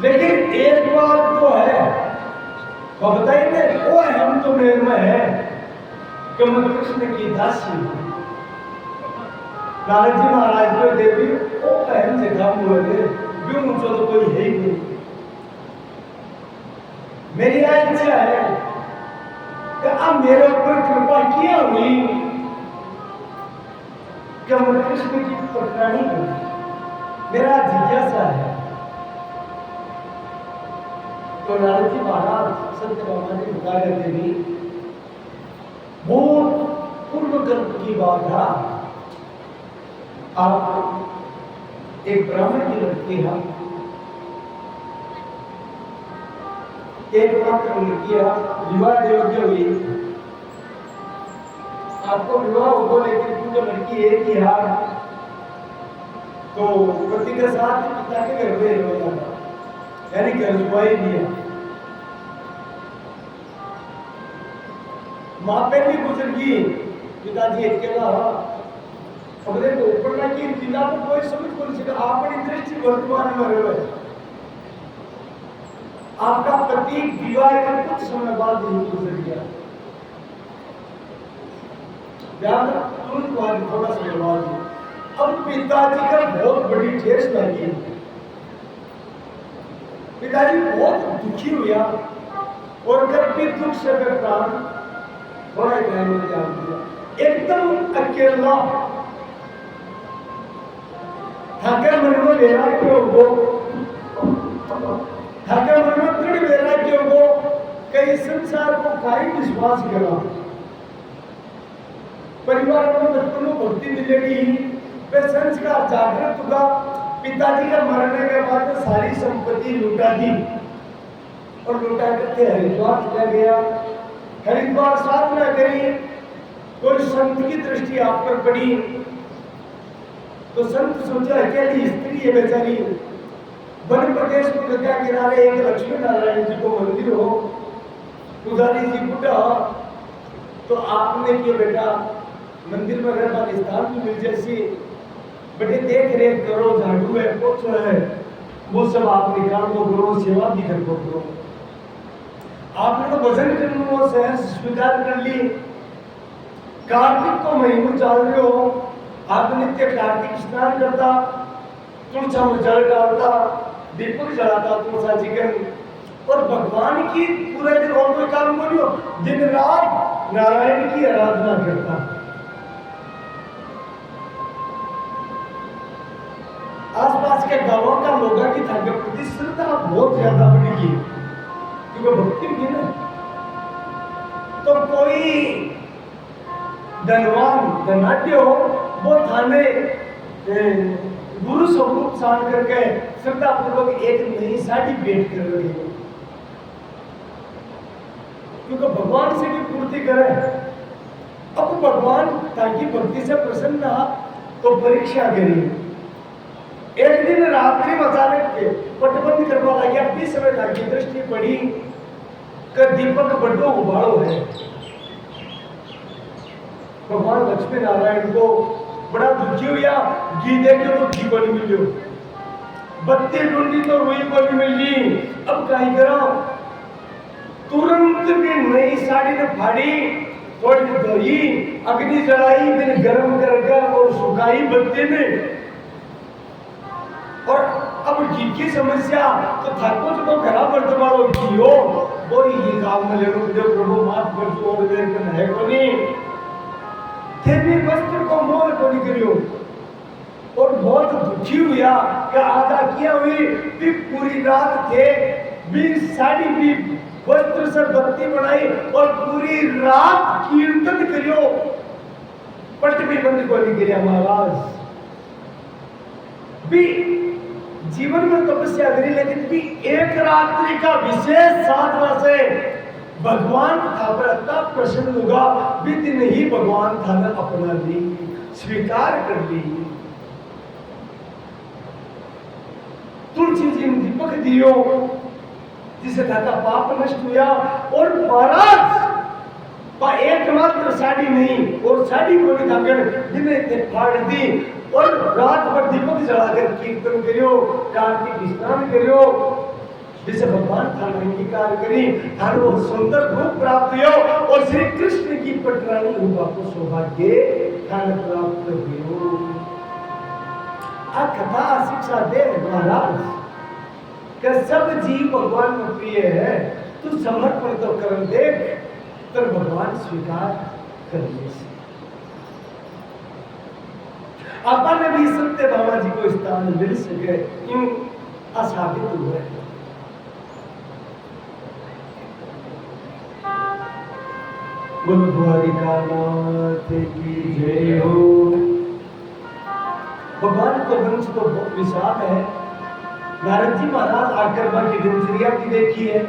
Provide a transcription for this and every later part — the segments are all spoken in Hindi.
लेकिन एक बात तो है, वो बताइए वो हम तो मेरे में है कि मैं कृष्ण की दासी हूँ। नारद जी महाराज को देवी वो पहन से काम हुए थे, क्यों मुझे तो कोई है ही नहीं। मेरी इच्छा है कि अब मेरे ऊपर कृपा किया हुई कि मैं कृष्ण की पटरानी करूं। मेरा जिज्ञासा है। तो नारद जी महाराज सत्यभामा जी बता रहे थे भी बहुत पूर्व कर्म की बात है। आप एक ब्राह्मण की लड़की है, एक मात्र लड़की है, विवाह योग्य हुई, आपको विवाह हो लेकिन क्योंकि लड़की एक ही है तो पति के साथ पिता के घर में रह जाता, यानी घर जुआई दिया। माँ पे भी गुजर गई, पिताजी अकेला अपने को ऊपर की पिता को कोई समझ को नहीं सका। अपनी दृष्टि वर्तमान में रहे, आपका पति विवाह का कुछ समय बाद ही गुजर गया। तुरंत बाद थोड़ा सा बाद अब पिताजी का बहुत बड़ी ठेस लगी। पिताजी बहुत दुखी हुआ और जब भी दुख से प्राण थोड़ा टाइम में त्याग दिया। एकदम अकेला थके मन में वैराग्य हो, थके मन में दृढ़ वैराग्य हो, कई संसार को काई विश्वास करा। परिवार में बचपन में भक्ति मिलेगी, वे संस्कार जागृत होगा। पिताजी का मरने के बाद सारी संपत्ति लुटा दी और लुटा करके हरिद्वार चला गया। हरिद्वार साधना करी, कोई संत की दृष्टि आप पर पड़ी तो संत सोचा अकेली स्त्री है बेचारी, वन प्रदेश में गंगा किनारे एक लक्ष्मी नारायण जी को मंदिर हो, पुजारी जी बुढ़ा तो आपने किया बेटा मंदिर में रहना स्थान भी मिल जैसी बेटे देख रेख करो, झाड़ू है पोछो है वो सब आप निकाल दो, करो सेवा भी कर दो। आपने तो भजन करने वो सहज स्वीकार कर ली। कार्तिक को महीनों चल रहे हो, आप नित्य कार्तिक स्नान करता, तुलसा में जल डालता, दीपक जलाता तुलसा चिकन, और भगवान की पूरे दिन और कोई काम नहीं हो, दिन रात नारायण की आराधना करता। आसपास के गांवों का लोगों की ताकत प्रति श्रद्धा बहुत ज्यादा बढ़ेगी क्योंकि भक्ति की ना। तो कोई धनवान धनाढ्य हो वो थाने गुरु स्वरूप सान करके श्रद्धा पूर्वक एक नई साड़ी भेंट कर रही है क्योंकि भगवान से भी पूर्ति करे। अब भगवान ताकि भक्ति से प्रसन्न रहा तो परीक्षा करी। एक दिन रात्रि में अचानक के पटबंद करवा लगी, अपनी समय तक की दृष्टि पड़ी कि दीपक बड़ो उबालो है। भगवान लक्ष्मी नारायण को बड़ा दुखी हुआ, घी देखे तो घी को नहीं मिलो, बत्ती ढूंढी तो रुई को नहीं मिली। अब क्या करा, तुरंत भी नई साड़ी ने फाड़ी, थोड़ी धोई, अग्नि जलाई, फिर गर्म कर और सुखाई बत्ती में। और अब घी की समस्या तो ठाकुर जी को घरा पर तुम्हारो घी हो वो ये काम में ले लो, प्रभु माफ कर दो और देर में है को नहीं थे भी वस्त्र को मोल को नहीं करियो। और बहुत दुखी हुआ कि आधा किया हुई भी पूरी रात थे भी साड़ी भी वस्त्र से बत्ती बनाई और पूरी रात कीर्तन करियो, पट भी बंद को नहीं गिरा महाराज भी जीवन में तपस्या करी, लेकिन भी एक रात्रि का विशेष साधना से भगवान था पर इतना प्रसन्न होगा भी दिन ही भगवान था ने अपना ली, स्वीकार कर ली। तुलसी जी ने दीपक दियो जिसे था पाप नष्ट हुआ। और महाराज एकमात्र साड़ी नहीं और साड़ी को भी धाकर दिन फाड़ दी और रात भर दीपक जलाकर कीर्तन करियो, कार्तिक स्नान करियो। जिसे भगवान थान अंगीकार करी, थान वो सुंदर रूप प्राप्त हो और श्री कृष्ण की पटरानी हुआ को सौभाग्य थान प्राप्त हो। आ कथा शिक्षा दे महाराज कि सब जीव भगवान में प्रिय है, तू समर्पण तो कर देख, तर भगवान स्वीकार कर ले। आपा में भी सत्य बाबा जी को स्थान मिल सके, यूं असाबित हुए। बोलो द्वारिकानाथ की जय हो। भगवान को वंश तो बहुत विशाल है। नारद जी महाराज आकर मां की दिनचर्या की देखी है।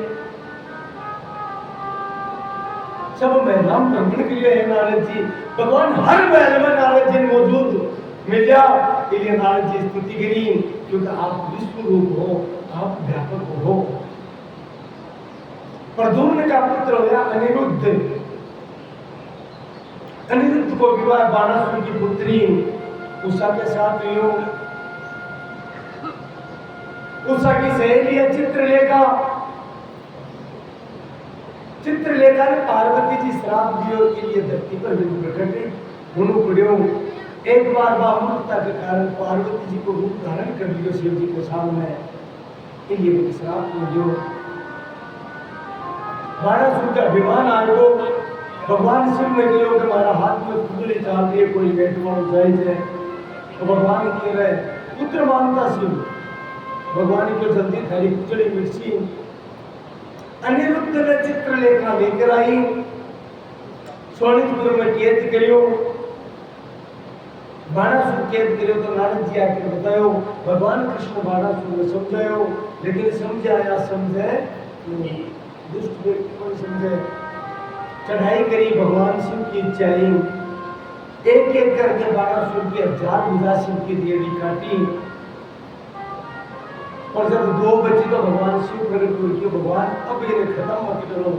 सब महिलाओं भ्रमण के लिए है नारद जी, भगवान हर महल में नारद जी मौजूद मिला, इसलिए नारद जी स्तुति करी, क्योंकि आप विश्व रूप हो, आप व्यापक हो। प्रद्युम्न का पुत्र होया अनिरुद्ध। अनिरुद्ध को विवाह बाणासुर की पुत्री उषा के साथ हुई। उषा की सहेली है चित्रलेखा। चित्रलेखा ने पार्वती जी श्राप दियो के लिए धरती पर प्रकट होने पड़ियो। एक बार बामूर्खता के कारण पार्वती जी को रूप धारण कर लियो शिव जी के सामने, इसलिए श्राप में जो बाणासुर का अभिमान आयो, भगवान शिव ने कहो कि हमारा हाथ में खुजली चाल रही है, कोई बेटवा जाए। तो भगवान कह रहे पुत्र मानता शिव, भगवान को जल्दी थारी खुजली मिर्ची। अनिरुद्ध ने चित्रलेखा लेकर आई, सोनितपुर में कैद करियो। बाणासुर कैद करियो तो नारद जी आके बतायो, भगवान कृष्ण बाणासुर ने समझायो, लेकिन समझाया समझे दुष्ट व्यक्ति को समझे। चढ़ाई करी भगवान शिव की इच्छाई, एक एक करके बाणासुर की 1000 भुजा शिव की देवी काटी। और जब 2 बची तो भगवान शिव प्रकट हुए कि भगवान अब ये खत्म मत करो,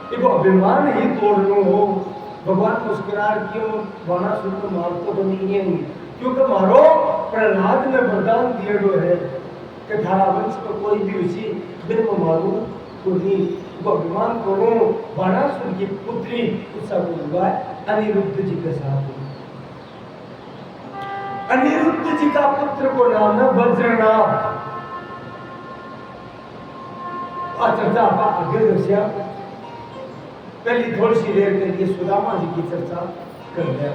देखो अभिमान ही तोड़ लो हो। भगवान मुस्कुरार क्यों, बाणासुर को मार तो नहीं है, क्योंकि मारो प्रहलाद ने वरदान दिए है कि थारा वंश को कोई भी उसी दिन में मारू तो नहीं। अभिमान करो, बाणासुर की पुत्री उषा को विवाह अनिरुद्ध जी के साथ। अनिरुद्ध जी का पुत्र को नाम है वज्रनाभ। चर्चा आगे दर्शिया, पहली थोड़ी सी देर के लिए सुदामा जी की चर्चा कर दिया।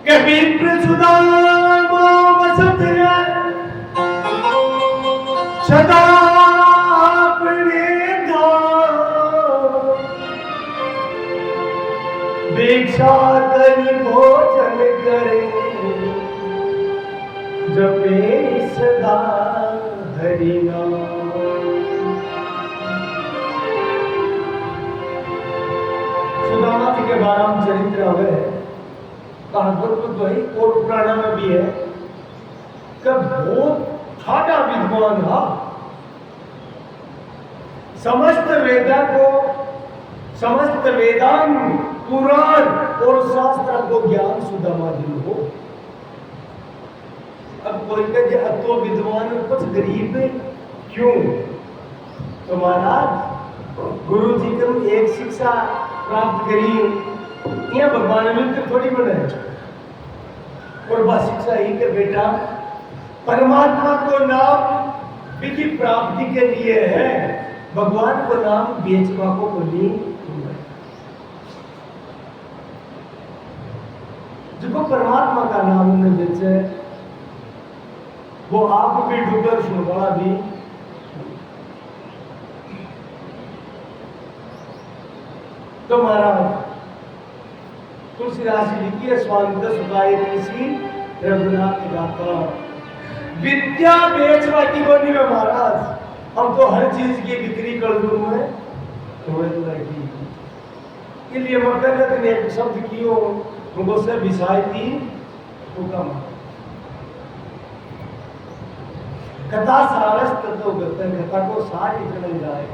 कबीर सुदामा वसत सदा अपने भिक्षा करी भोजन करे, जपे सदा हरि नाम। सुदामा जी के 12 चरित्र हुए भागवत में तो है और पुराण में भी है कि बहुत ठाडा विद्वान था। समस्त वेदा को, समस्त वेदांग पुराण और शास्त्र को ज्ञान सुदामा जी हो। अब कोई कहे अतो विद्वान कुछ गरीब क्यों, तो महाराज गुरु जी को एक शिक्षा प्राप्त करी, यह भगवान मिलकर थोड़ी बने। और वह शिक्षा ही के बेटा परमात्मा को नाम विधि प्राप्ति के लिए है, भगवान को नाम बेचवा को बोली। जिसको परमात्मा का नाम उन्हें बेचे, वो आप भी डूबर सुनवाड़ा भी। तो महाराज तुलसीदास जी लिखी है, स्वांत सुखाए तुलसी रघुनाथ गाता। विद्या बेचवा की बोली में महाराज, हम तो हर चीज की बिक्री कर दूं मैं के लिए मकरत ने एक शब्द कियो उनको से विषाय थी हुक्म। कथा सारस तो करते हैं, कथा को सार इतना जाए।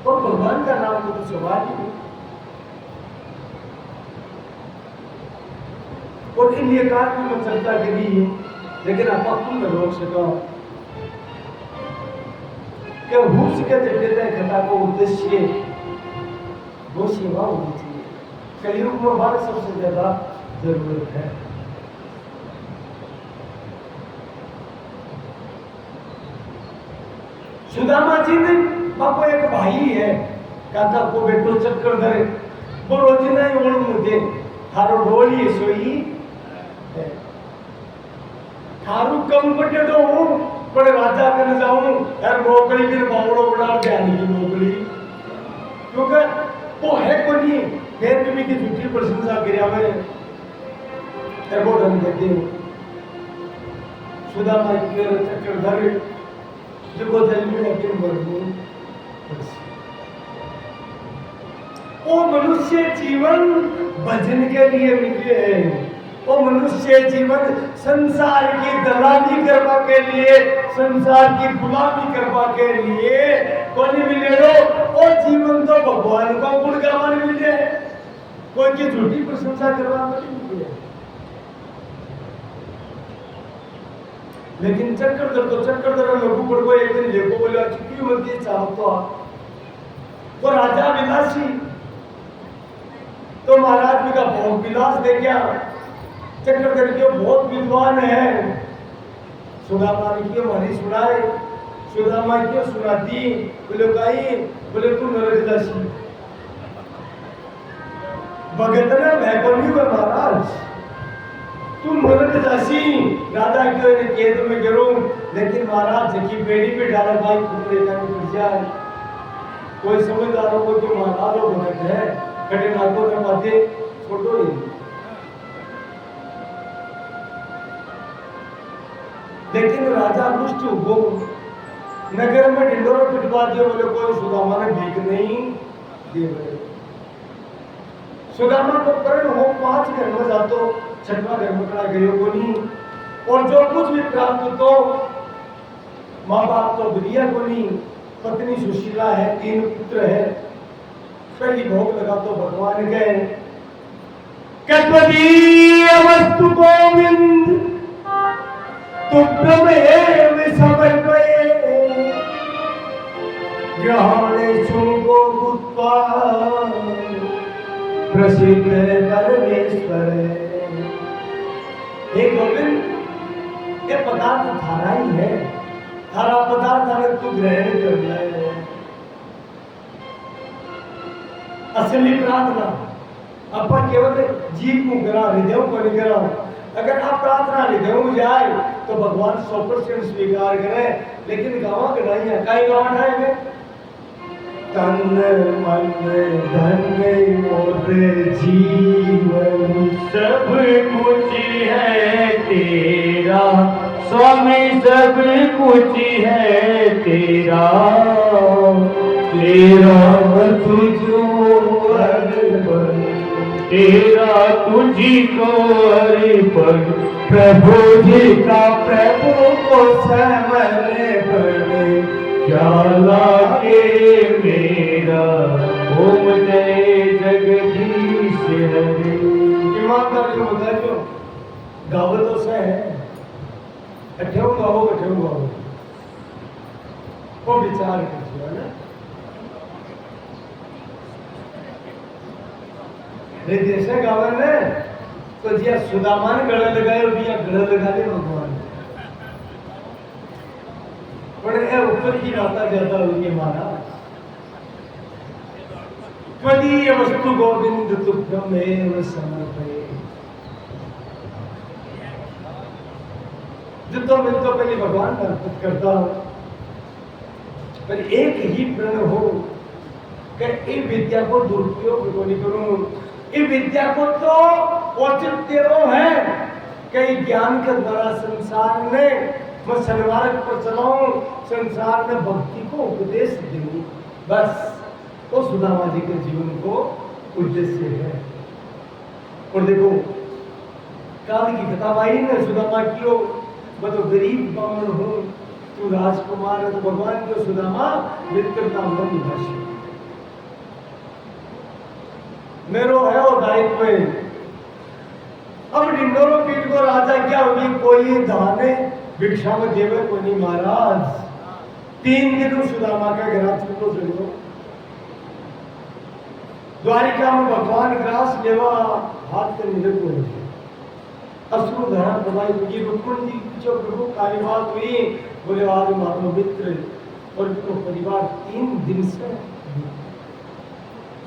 और भगवान का नाम तो सवाल ही नहीं। और इन ये कारण में चर्चा करी है, लेकिन आप तुम रोक सको कि हुस के जटिल कथा को उद्देश्य वो सेवा होनी चाहिए। कलयुग में हमारे सबसे ज्यादा जरूरत है। सुदामा जी ने बापो एक भाई है, काका को बेटो चक्कर धरे वो रोज नहीं ओण मुझे थारो डोली सोई है, थारू कम बटे तो हूँ पर राजा कर जाऊं यार मोकली की बावड़ो उड़ा जाने की मोकली, क्योंकि वो है को नहीं फिर भी की झूठी प्रशंसा करिया में एबो ढंग देते हैं। सुदामा के चक्कर धरे देखो जल में लेकिन वर्गों वो मनुष्य जीवन भजन के लिए मिले हैं। वो मनुष्य जीवन संसार की दलाली करवा के लिए, संसार की गुलामी करवा के लिए कोई मिले लो। और जीवन तो भगवान को गुण गावन मिले, कोई की झूठी प्रशंसा करवा नहीं मिले। लेकिन चक्कर लोगों पर को एक दिन देखो बोले चुकी मत चाहतो वो राजा विलासी तो महाराज जी का भोग विलास दे गया। चक्कर के बहुत विद्वान है, सुदामा ने क्यों हमारी सुनाए, सुदामा क्यों सुनाती बोले कहीं बोले तू नरक दासी भगत ने भैपनी में महाराज तुम नरक दासी राजा क्यों केद में गिरो। लेकिन महाराज की बेड़ी पे डाला भाई कुमरे का नहीं जाए, कोई समझदारों को जो महाराज हो भगत है कटे नाकों में माथे छोड़ो ही। लेकिन राजा रुष्ट हो नगर में ढिंडोरा पिटवा दिया बोले कोई सुदामा ने भीख नहीं दे रहे। सुदामा को करण हो 5 घर में जातो 6वां घर में खड़ा गयो को नहीं। और जो कुछ भी प्राप्त तो माँ बाप तो दिया को नहीं, पत्नी सुशीला है, 3 पुत्र है। पहली भोग लगा तो भगवान गए कत्वदीय वस्तु गोविंद तुभ्यमेव समर्पये ग्रहणेषु गोभूत्वा प्रसिद्ध परमेश्वर। हे गोविंद ये पदार्थ थारा ही है, थारा पदार्थ अगर तू ग्रहण कर ले। असली प्रार्थना अपन केवल जीव को करा, हृदय को नहीं करा। अगर आप प्रार्थना हृदय में जाए तो भगवान 100% स्वीकार करें। लेकिन गाँव के नहीं है, कई गाँव है तन मन धन मोर जीवन सब कुछ है तेरा स्वामी, सब कुछ है तेरा, तेरा तुझको अर्पण, तेरा तुझी को अर्पण। प्रभु जी का प्रभु को समर्पण क्या लागे मेरा। ओम जय जगदीश हरे। ईमानदार जो होता है जो गावो तो से है अठेऊ गावो वो विचार कीजिए ना। जैसे गावन ने तो जिया सुदामान गले लगाए बिया गले लगा दे भगवान। बड़े है ऊपर की बात ज्यादा हुई है महाराज। त्वदीय वस्तु गोविंद तुभ्यमेव समर्पये। जितो मिलतो पहले भगवान का अर्पित करता हूं, पर एक ही प्रण हो कि ये विद्या को दुरुपयोग को नहीं करूं। ये विद्या को तो औचित्य है कि ज्ञान के द्वारा संसार में मैं सन्मार्ग पर चलाऊं, संसार में भक्ति को उपदेश दूं। बस वो सुदामा जी के जीवन को उद्देश्य है। और देखो काल की कथा आई ना सुदामा की हो, मैं तो गरीब बामण हूं, तू राजकुमार है। तो भगवान को सुदामा मित्रता मन भाषी मेरो है वो दायित्व है। अब डिंडोरो पीठ को राजा क्या होगी, कोई दाने भिक्षा में देवे को नहीं महाराज। 3 दिन सुदामा का घर चुको चलो। द्वारिका में भगवान ग्रास लेवा हाथ के निरप हुए। असुर धरा प्रभाई की रुक्मण जी जो प्रभु काली बात हुई, बोले आज मानो मित्र और उनको परिवार 3 दिन से।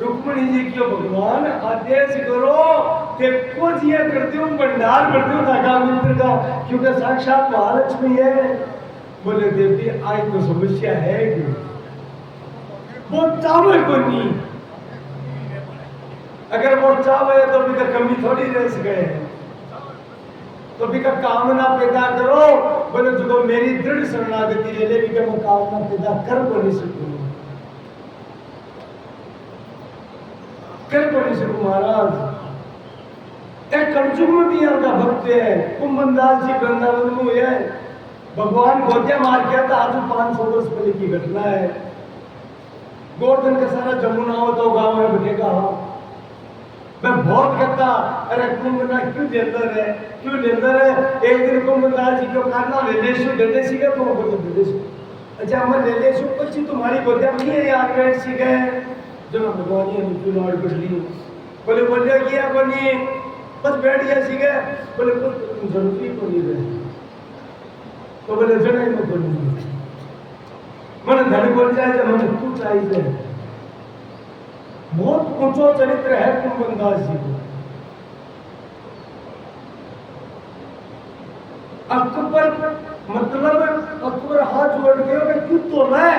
रुक्मणी जी क्यों भगवान आदेश करो कि कुछ ये करते हो भंडार करते हो धागा मित्र का, क्योंकि साक्षात महालक्ष्मी है। बोले देवी आज तो समस्या है कि वो चावे को नहीं, अगर वो चावे तो भी कमी थोड़ी रह सके, तो भी कामना पैदा करो। बोले जो मेरी दृढ़ शरणागति ले ले भी मैं कामना पैदा कर को नहीं सकूं, कर को नहीं सकूं महाराज। एक कलयुग में भी यहाँ का भक्त है, कुंभनदास जी वृंदावन में हुए, भगवान गोत्या मार किया था। आज 500 वर्ष पहले की घटना है। गोवर्धन का सारा जमुना हो तो गांव में बनेगा। मैं बहुत कहता अरे कुंभना क्यों लेंदर है, क्यों लेंदर है। एक दिन कुंभनदास जी को कहना ले ले सीखे तो वो बोले ले ले। अच्छा हम ले ले पची तुम्हारी गोत्या में है यार बैठ सीखे जो मैं भगवान ये नीचे लौट कर ली। बोले बोलिए किया बनी बस बैठ गया सीखे। बोले कुछ जरूरी को नहीं रहे, तो बोले जगह में बोली मन धन बोल जाए जब मन तू चाहिए। बहुत ऊंचो चरित्र है कुंभनदास जी को। अकबर मतलब अकबर हाथ जोड़ के क्यों तो मैं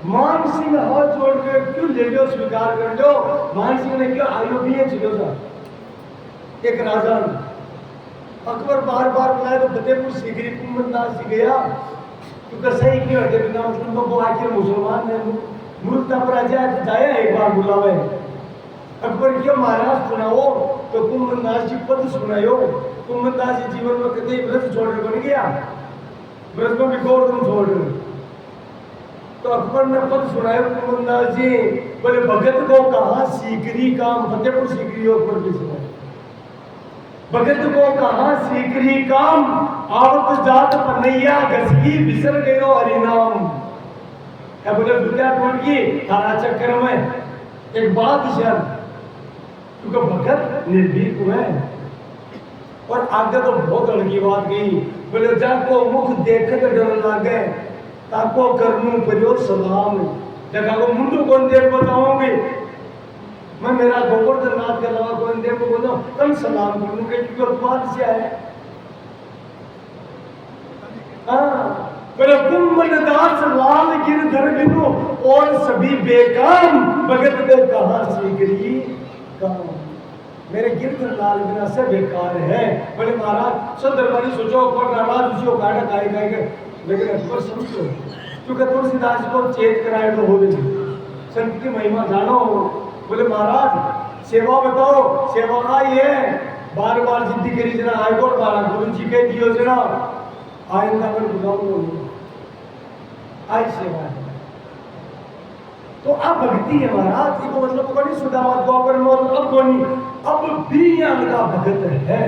मान सिंह हाथ जोड़ के क्यों ले लो स्वीकार कर लो। मान सिंह ने क्यों आयोग्य चलो था एक राजा अकबर बार बार बुलाया तो फतेहपुर सीकरी कुंभनदास जी गया, क्योंकि सही क्यों हटे बिना मतलब वो आखिर मुसलमान है मूर्खता पर जाया एक बार बुलावे। अकबर क्यों महाराज सुनाओ तो कुंभनदास जी पद सुनायो। कुंभनदास जी जीवन में कभी व्रत छोड़ कर नहीं गया, व्रत में भी गोवर्धन छोड़। तो अकबर ने पद सुनाया कुंभनदास जी। बोले भगत को कहा सीकरी काम, फतेहपुर सीकरी अकबर भी सुनाया। भगत को कहा सीकरी काम, आवत जात पनैया घसकी बिसर गयो हरिनाम। क्या बोले विद्या टूट गई थारा चक्कर में एक बात शर, क्योंकि भगत निर्भीक हुए और आगे तो बहुत अलगी बात गई। बोले जाको मुख देखत डर लागे ताको करनू परियो सलाम। जगह को मुंडू कौन देर बताऊंगी मैं, मेरा गोवर्धन नाथ के अलावा कौन देव को बोलो कल सलाम करूंगे, क्योंकि बात से है। हाँ बोले कुंभनदास लाल गिरधर बिनु और सभी बेकाम, भगत को कहा सीकरी काम। मेरे गिरधर लाल बिना सब बेकार है। बोले महाराज सब दरबारी सोचो और नाराज उसी काटा खाए खाएगा, लेकिन अकबर समझो क्योंकि तुलसीदास को चेत कराए तो हो गई संत की महिमा जानो। बोले महाराज सेवा बताओ, सेवा आई है बार बार जिद्दी करी जना हाईकोर्ट बारा गुरु जी के दियो जना आइंदा पर बुलाओ आई सेवा है। तो अब भक्ति है महाराज जी को मतलब कोई सुदामा द्वापर में अब कोई अब भी यहाँ का भगत है।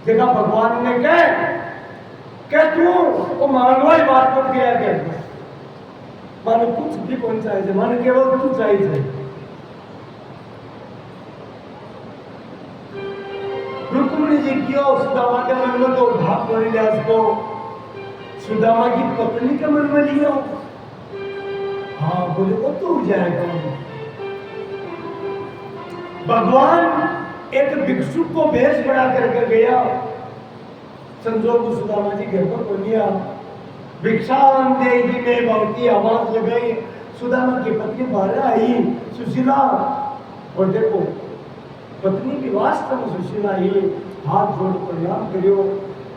जगह भगवान ने कह तू वो मानवाई बात मत किया कर, मानो कुछ भी कौन चाहिए, मानो केवल तू चाहिए। रुक्मिणी जी क्यों सुदामा के मन में तो भाग कर लिया उसको, सुदामा की पत्नी के मन में लिया। हाँ बोले वो तो हो जाएगा। भगवान एक भिक्षु को भेष बना करके गया, संजोग सुदामा जी घर पर बोलिया भिक्षा देगी में बहुत आवाज लगाई। सुदामा की पत्नी बाहर आई सुशीला, और देखो पत्नी की वास्तव में सुशीला आई, हाथ जोड़ प्रणाम करियो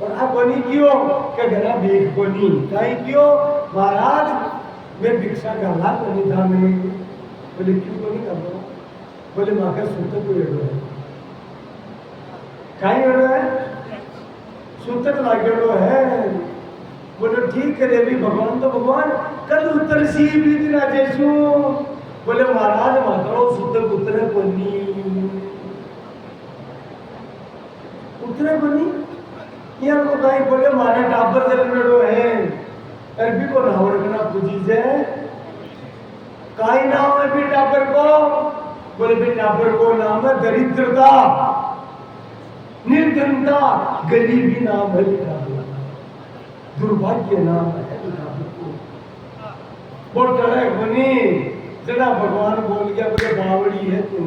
और आप बनी क्यों क्या घरा भीख बनी कहीं क्यों महाराज मैं भिक्षा का लाभ नहीं था। मैं बोले क्यों को नहीं कर रहा, बोले माँ का सूत्र को एड़ो है कहीं एड़ो है सूत्र लागेड़ो है। बोले ठीक है भी भगवान तो भगवान कल उत्तर सी भी दिन जैसू बोले महाराज मारो शुद्ध उतरे कोनी ये को कहीं बोले मारे टापर चलने है अरबी को नाम रखना पूजी से काई नाम है भी टापर को बोले भी टापर को नाम है दरिद्रता निर्धनता गरीबी नाम है दुर्भाग्य नाम है बोल करे बनी जना भगवान बोल गया बोले बावड़ी है तू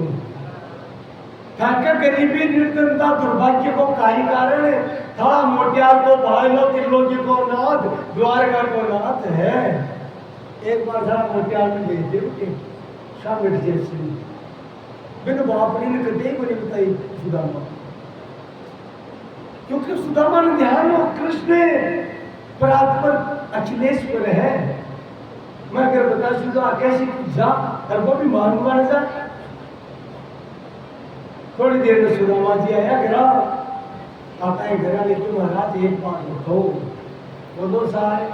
थाके गरीबी निर्धनता दुर्भाग्य को काही कारण है था मोटियार को भाईलो त्रिलोकी को नाथ द्वारका को नाथ है एक बार था मोटियार में गए थे उनके शामिल जैसे बिन बापड़ी ने कभी को नहीं बताई सुदामा क्योंकि सुदामा ने ध्यान हो कृष्ण परात्पर अखिलेश्वर है मैं अगर बता सुधा कैसी जा और वो भी मानूंगा ना जा थोड़ी देर में सुदामा जी आया घर आता है घर लेकिन महाराज एक बात बताओ बोलो सारे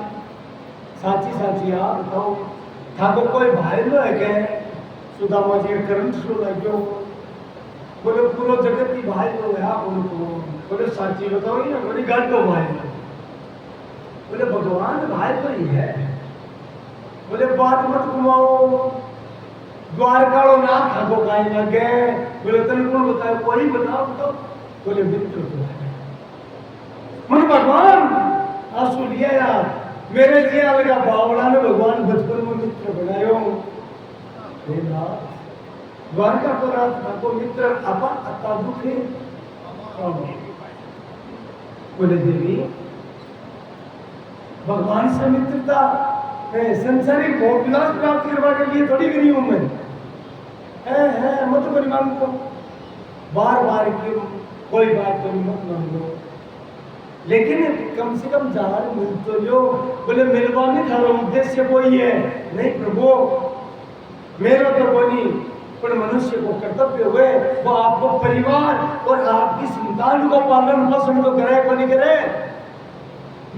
साची आप बताओ ठाकुर कोई भाई लो है क्या सुदामा जी करंट शुरू लग्यो बोले पूरा जगत की भाई लो है आप उनको बोले साची बताओ ना बोले गल तो भाई बोले भगवान भाई तो ही है बोले बात मत घुमाओ द्वारका ना ठाको काई लगे बोले तन कौन बताए कोई बताओ तो बोले मित्र तो मन भगवान आंसू लिया यार मेरे लिए लगा बावड़ा ने भगवान बचपन में मित्र बनायो ना द्वारका को रात ठाको मित्र आपा अता दुखे बोले देवी भगवान से मित्रता संसारिक भोग विलास प्राप्त करने के लिए थोड़ी करी हूं मैं है मत कोई मांगो बार बार की कोई बात कोई मत मांगो लेकिन कम से कम जार मिल तो लो बोले मेहरबानी थारा उद्देश्य कोई है नहीं प्रभु मेरा तो बनी पर मनुष्य को कर्तव्य हुए वो आपको परिवार और आपकी संतान को पालन पोषण तो करे को नहीं करे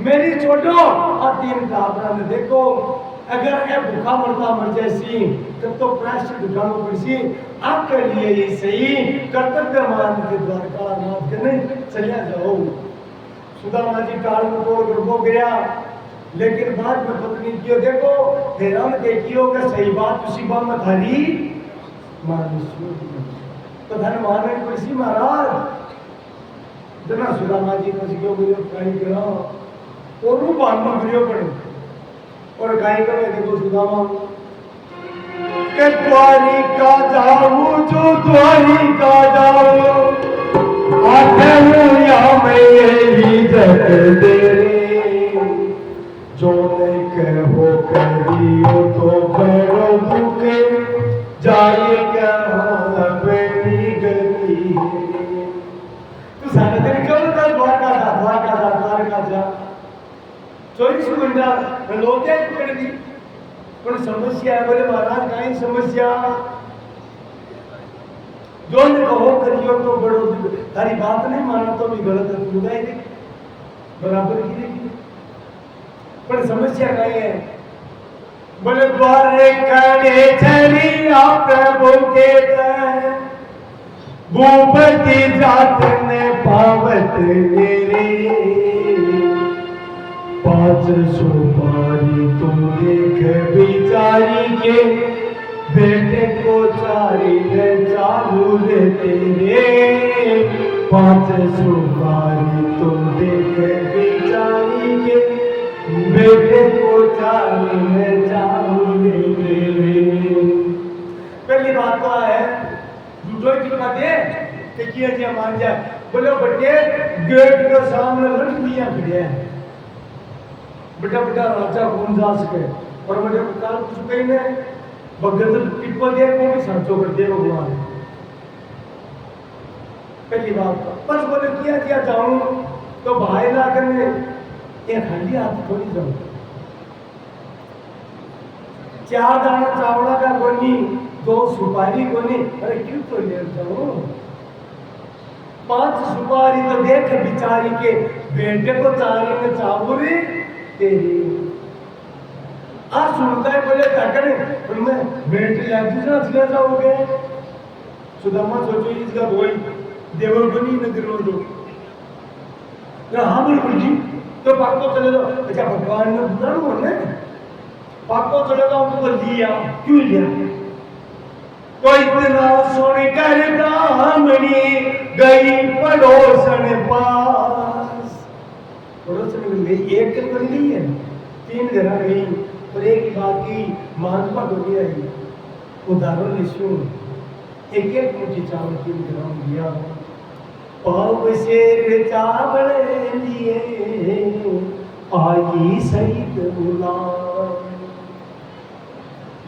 मेरी छोटो और तीन काबरा में देखो अगर ये भूखा मरता मर जैसी तब तो प्रायश्चित दिखाना पड़सी आपके लिए ये सही कर्तव्य मान के द्वारका नाथ के नहीं चलिया जाओ सुदामा जी काल में तोड़ गर्भो गया लेकिन बाद में पत्नी क्यों देखो हैरान देखियो कि सही बात उसी बात में थारी तो धन माने पड़सी महाराज जना सुदामा जी को क्यों बोलो कहीं करो और वो बांधना वीडियो पड़े और गाय का मैं देखो सुदामा के द्वारिका जाऊं जो द्वारिका जाऊं आठमुया में यही जग तेरे जो नहीं कहो करियो तो बड़ो दुखे जाए क्या अपनी गली तू सारे दिन कब तक द्वारका जा 24 घंटा लोग पकड़ दी पर समस्या है बोले महाराज कहीं समस्या जो ने कहो करियो तो बड़ो तारी बात नहीं माना तो भी गलत है तू गाय दे बराबर की देखी पर समस्या कहीं है बोले द्वारे करे चली आप प्रभु के भूपति जात ने पावत मेरे 5 सुपारी तुम देख बिचारी के बेटे को चारी ने चालू रे तेरे 5 सुपारी तुम देख बिचारी के बेटे को चारी ने चालू रे तेरे पहली बात तो है दूसरी की बात है कि किया जी मान जा बोले बच्चे गेट के सामने लड़कियां खड़ी है बेटा बेटा राजा कौन जा सके और बड़े काल कुछ कहीं ने भगत टिप्पो दे को भी सांचो कर दे भगवान पहली बात बस बोले किया जाऊं तो भाई ला करने ये खाली हाथ थोड़ी जाऊं 4 दाना चावला का गोनी 2 सुपारी गोनी अरे क्यों तो ले जाऊं 5 सुपारी तो देख बिचारी के बेटे को चारी में चावरी तेरी आज सुनता है बोले क्या करें उनमें बैटरी दूसरा चले जाओगे सुदामा सोचो इसका वही देवगनी नगर में दो हाँ बिल्कुल जी तो पाको चले जाओ अच्छा भगवान ने बुरा बोलने पाको चले जाओ तो लिया क्यों लिया तो इतना सोने कर ब्राह्मणी गई पड़ोसन पास पड़ोसन में एक कर बन गई है 3 घर गई और एक बात की मानवा हो गया है उदाहरण लिखो एक मुट्ठी चावल 3 ग्राम दिया पाव शेर चावल लिए आई सहित गुलाम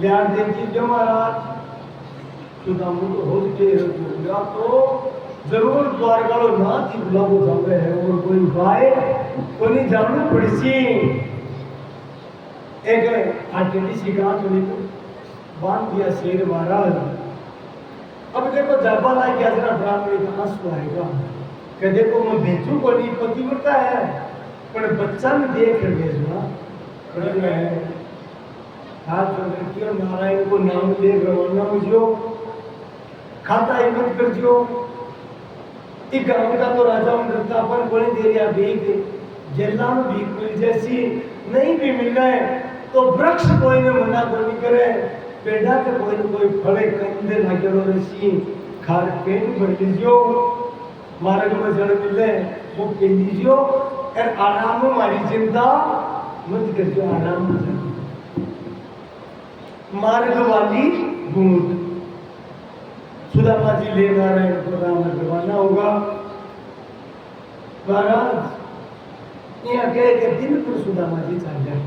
लिया देती जो महाराज सुदामा को हो के रखूंगा तो जरूर द्वारका लो ना थी गुलाब हो जावे है और कोई उपाय तो नहीं जानू पड़ी सी एक आटेली शिकार तो नहीं बांध दिया शेर महाराज अब देखो जब्बा ला के जरा ब्राह्मण का आंसू आएगा कि देखो मैं भेजू को नहीं पतिव्रता है पर बच्चा ने देख कर भेजना पर मैं हाथ जोड़ के नारायण को नाम ले रवाना मुझो खाता ही मत कर जो एक गांव का तो राजा डरता पर बड़ी देर या भीख जेला में भीख मिल जैसी नहीं भी मिल रहा है तो वृक्ष कोई ने मना को नहीं करे पेड़ा के कोई न कोई फले कंदे लागेलो रसी खार पेट भर लीजियो मार्ग में जड़ मिले वो पी लीजियो और आराम में मारी चिंता मत करियो आराम में मार्ग वाली बूंद सुदामा जी ले नारायण को राम रवाना होगा महाराज यहाँ कह के दिन पर सुदामा जी चल जाए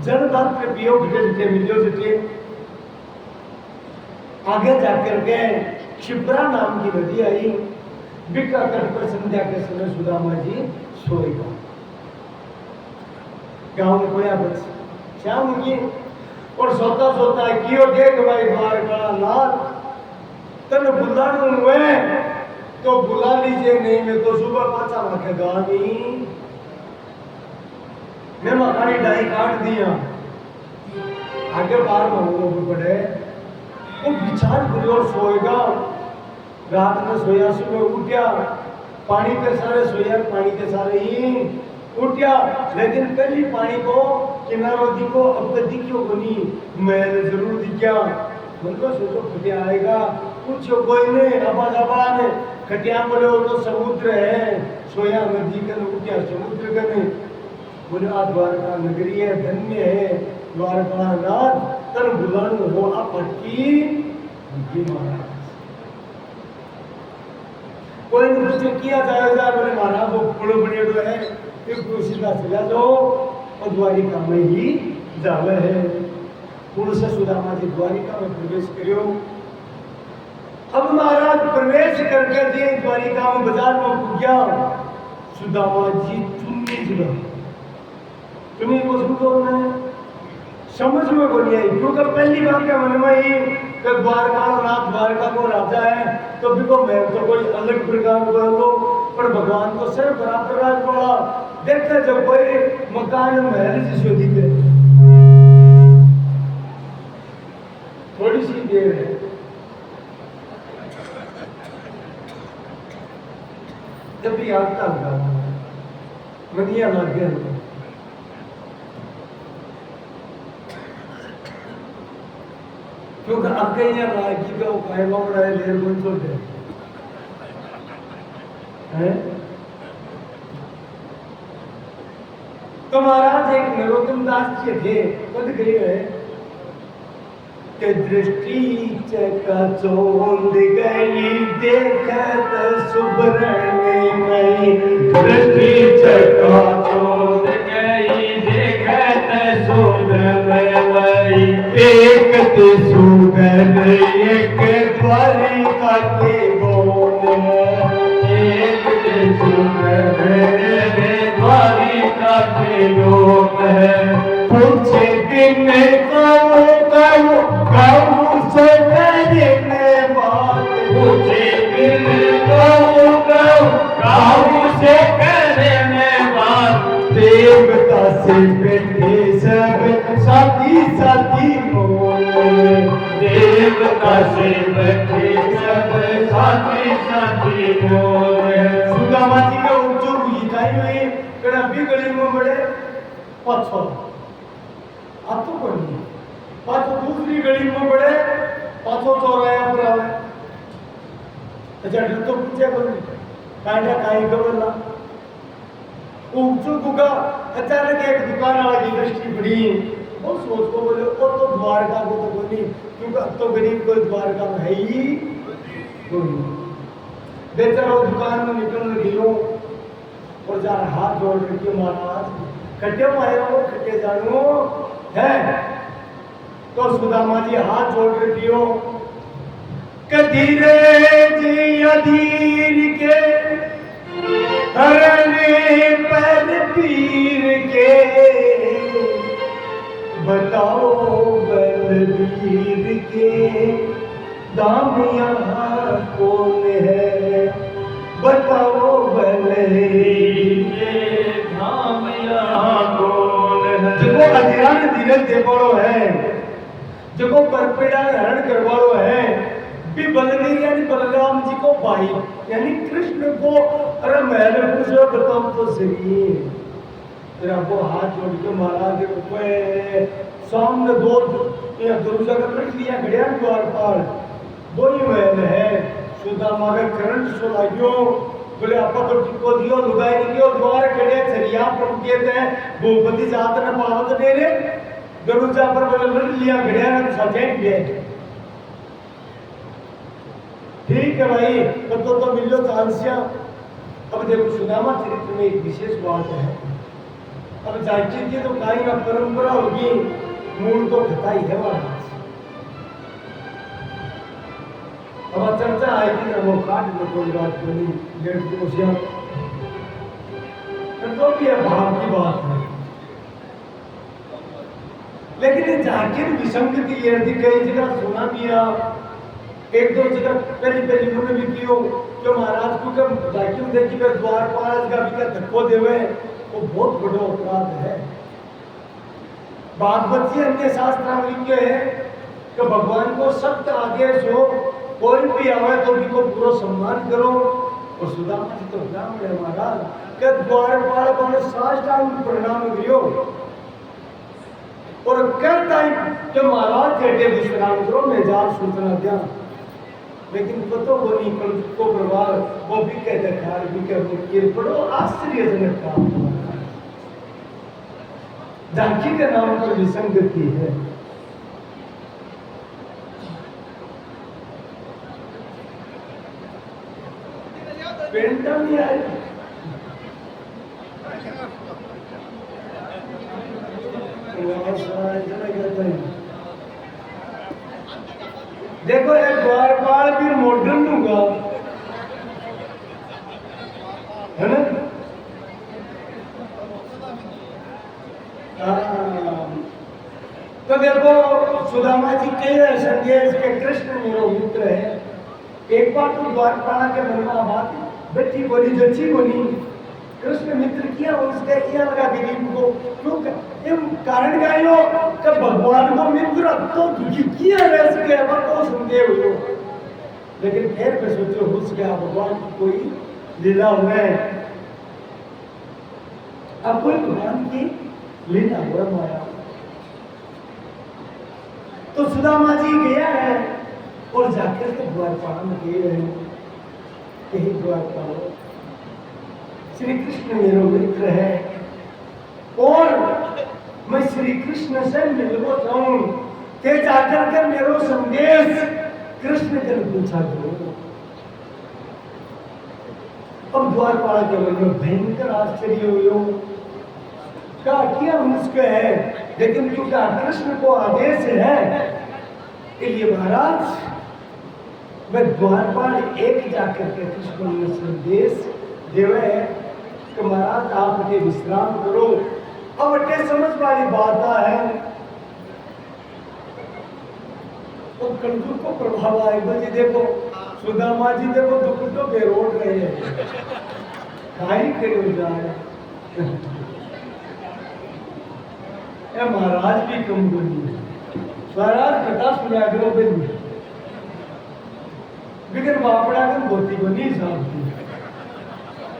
जड़ बात पे पियो बिटे मिलो जिटे आगे जाकर के शिप्रा नाम की नदी आई बिका तट पर संध्या के समय सुदामा जी सोएगा गांव में कोया बच शाम की और सोता सोता कियो देख भाई बार का लाल तन बुलाने हुए तो बुला लीजिए नहीं मैं तो सुबह पाचा रखे गानी मैं मकानी डाई काट दिया आगे बार मांगो पड़े वो विचार करो और सोएगा रात में सोया सुबह उठा पानी के सारे सोया पानी के सारे ही उठा लेकिन पहली पानी को किनारों दिखो अब तक दिखियो बनी मैंने जरूर दिखा मन को सोचो खटिया आएगा पूछो कोई नहीं आबाद आबाद खटिया बोले वो तो समुद्र है सोया नदी का उठा समुद्र का नहीं बोले आ द्वारका नगरी है धन्य है द्वारका नाथ तर बुलान हो आपकी महाराज कोई ने मुझे किया जाएगा बोले महाराज वो पुल बने हुए है फिर सीधा चला जाओ और द्वारिका में ही जावे है पुल से सुदामा जी द्वारिका में प्रवेश करियो अब महाराज प्रवेश करके दिए द्वारिका में बाजार में गया सुदामा जी चुन्नी जुड़ा चुन्नी को सुनो मैं समझ में बोली आई क्योंकि पहली बात क्या मन में ही कि द्वारका नाथ द्वारका को राजा है तो भी को मैं तो कोई अलग प्रकार बोल लो पर भगवान को सिर्फ बराबर राज पड़ा देखते जब कोई मकान महल जिसको दिखे थोड़ी सी देर है जब भी आता होगा मनिया लग गया क्योंकि आगे यहाँ लागी का उपाय मामला है लेर बन तो दे हैं तो महाराज एक नरोत्तम दास जी थे पद गए है कि दृष्टि चकाचौंध गई देखत सुब्रह्मण्य मई दृष्टि चकाचौंध गई देखत सुब्रह्मण्य मई एक सुगन एक द्वारिका के बोल एक सुगन द्वारिका के लोग है पूछे दिन कहूँ से करने बात पूछे दिन कहूँ से करने बात देवता से बेटी साथी मोरे, देवता से बैठे सब साथी साथी मोरे। सुदामा जी के ऊंचो गीताई हुई कड़ा भी गली में बड़े पाछो अब तो कोई नहीं पाछो दूसरी गली में बड़े पाछो चौराया पर आवे अच्छा डर तो पूछे कोई कांडा काई खबर ना ऊंचो गुगा अचानक एक दुकान वाला की दृष्टि पड़ी वो सोच को बोले वो तो द्वारका को तो कोई नहीं क्योंकि अब तो गरीब कोई द्वारका में है ही कोई नहीं बेचारा दुकान में निकलने गिरो और जा हाथ जोड़ के महाराज खट्टे मारे वो खट्टे जानो है तो सुदामा जी हाथ जोड़ के दियो कधीरे जी अधीर के हरने पर पीर के बताओ बलबीर के दाम यहाँ कौन है बताओ बलबीर के धाम यहाँ कौन है। जको अधीरा ने धीरज दे पड़ो है जको परपेड़ा हरण करवाड़ो है भी बलवीर यानी बलराम जी को भाई यानी कृष्ण को अरे मैंने पूछो बताओ तो सही तेरा वो हाथ जोड़ के महाराज के सामने दो या दुर्गा का रख लिया घड़िया द्वार पर दो ही महल है सुदामा का करंट सो लाग्यो बोले आपा तो टिको दियो लुगाई दियो द्वार खड़े छरिया पर कहते हैं भूपति जात ने पावत दे रे गरुजा पर बोले रख लिया घड़िया ने सजेट गए ठीक है भाई तो मिलो चांसिया अब देखो सुदामा चरित्र में एक विशेष बात है अब जाति की तो काई का परंपरा होगी मूल तो खता ही है वहां अब चर्चा आएगी ना वो काट में कोई बात नहीं डेढ़ की मुझे तो भी है भाव की बात है लेकिन ये जाकिर विसंगति ये कई जगह सुना दिया एक दो जगह पहली उन्होंने भी कियो जो महाराज को कब जाकिर देखी पर द्वारपाल का भी का धक्को देवे वो बहुत बड़ा अपराध है भागवत जी अन्य शास्त्र में लिखे है कि भगवान को सख्त आदेश हो कोई भी आवे तो भी को पूरा सम्मान करो और सुदामा जी तो ब्राह्मण है महाराज के द्वारपाल को साष्टांग प्रणाम करियो और कहता है कि महाराज कहते विश्राम करो मैं जार सूचना दिया लेकिन पतो वो नहीं कल को प्रभाव वो भी कहते खार भी कहते ये बड़ो आश्चर्यजनक काम जानकी के नाम पर विसंगति है पेंटा नहीं आई देखो एक द्वारपाल भी मॉडर्न होगा है ना तो देखो सुदामा जी के संदेश के कृष्ण मेरो मित्र है एक बार तो द्वारपाल के मन में बात बैठी बोली जची बोली कृष्ण मित्र किया उसके किया लगा गरीब को क्यों ये कारण गायो कि भगवान को मित्र तो दुखी किया रह सके अब को संदेह हो लेकिन फिर मैं सोचो घुस गया भगवान की कोई लीला हुए अब कोई भगवान की लीला हुआ माया तो सुदामा जी गया है और जाकर के द्वारपाल में गए हैं यही द्वारपाल श्री कृष्ण मेरो मित्र है और मैं श्री कृष्ण से मिलना चाहूं के जाकर के मेरो संदेश कृष्ण ने पूछा करो अब द्वारपाल के मन में भयंकर आश्चर्य हुआ क्या किया मुझको है लेकिन क्योंकि कृष्ण को आदेश है इसलिए महाराज मैं द्वारपाल एक जाकर के कृष्ण ने संदेश देवे कि महाराज आप अटे विश्राम करो अब अटे समझ वाली बात है तो कंजू को प्रभाव आएगा जी देखो सुदामा जी देखो दुख तो बेरोड रहे हैं खाई करे जाए ये महाराज भी कम बोली महाराज कथा सुना करो बिन बिगन बापड़ा कन बोती को नहीं सामती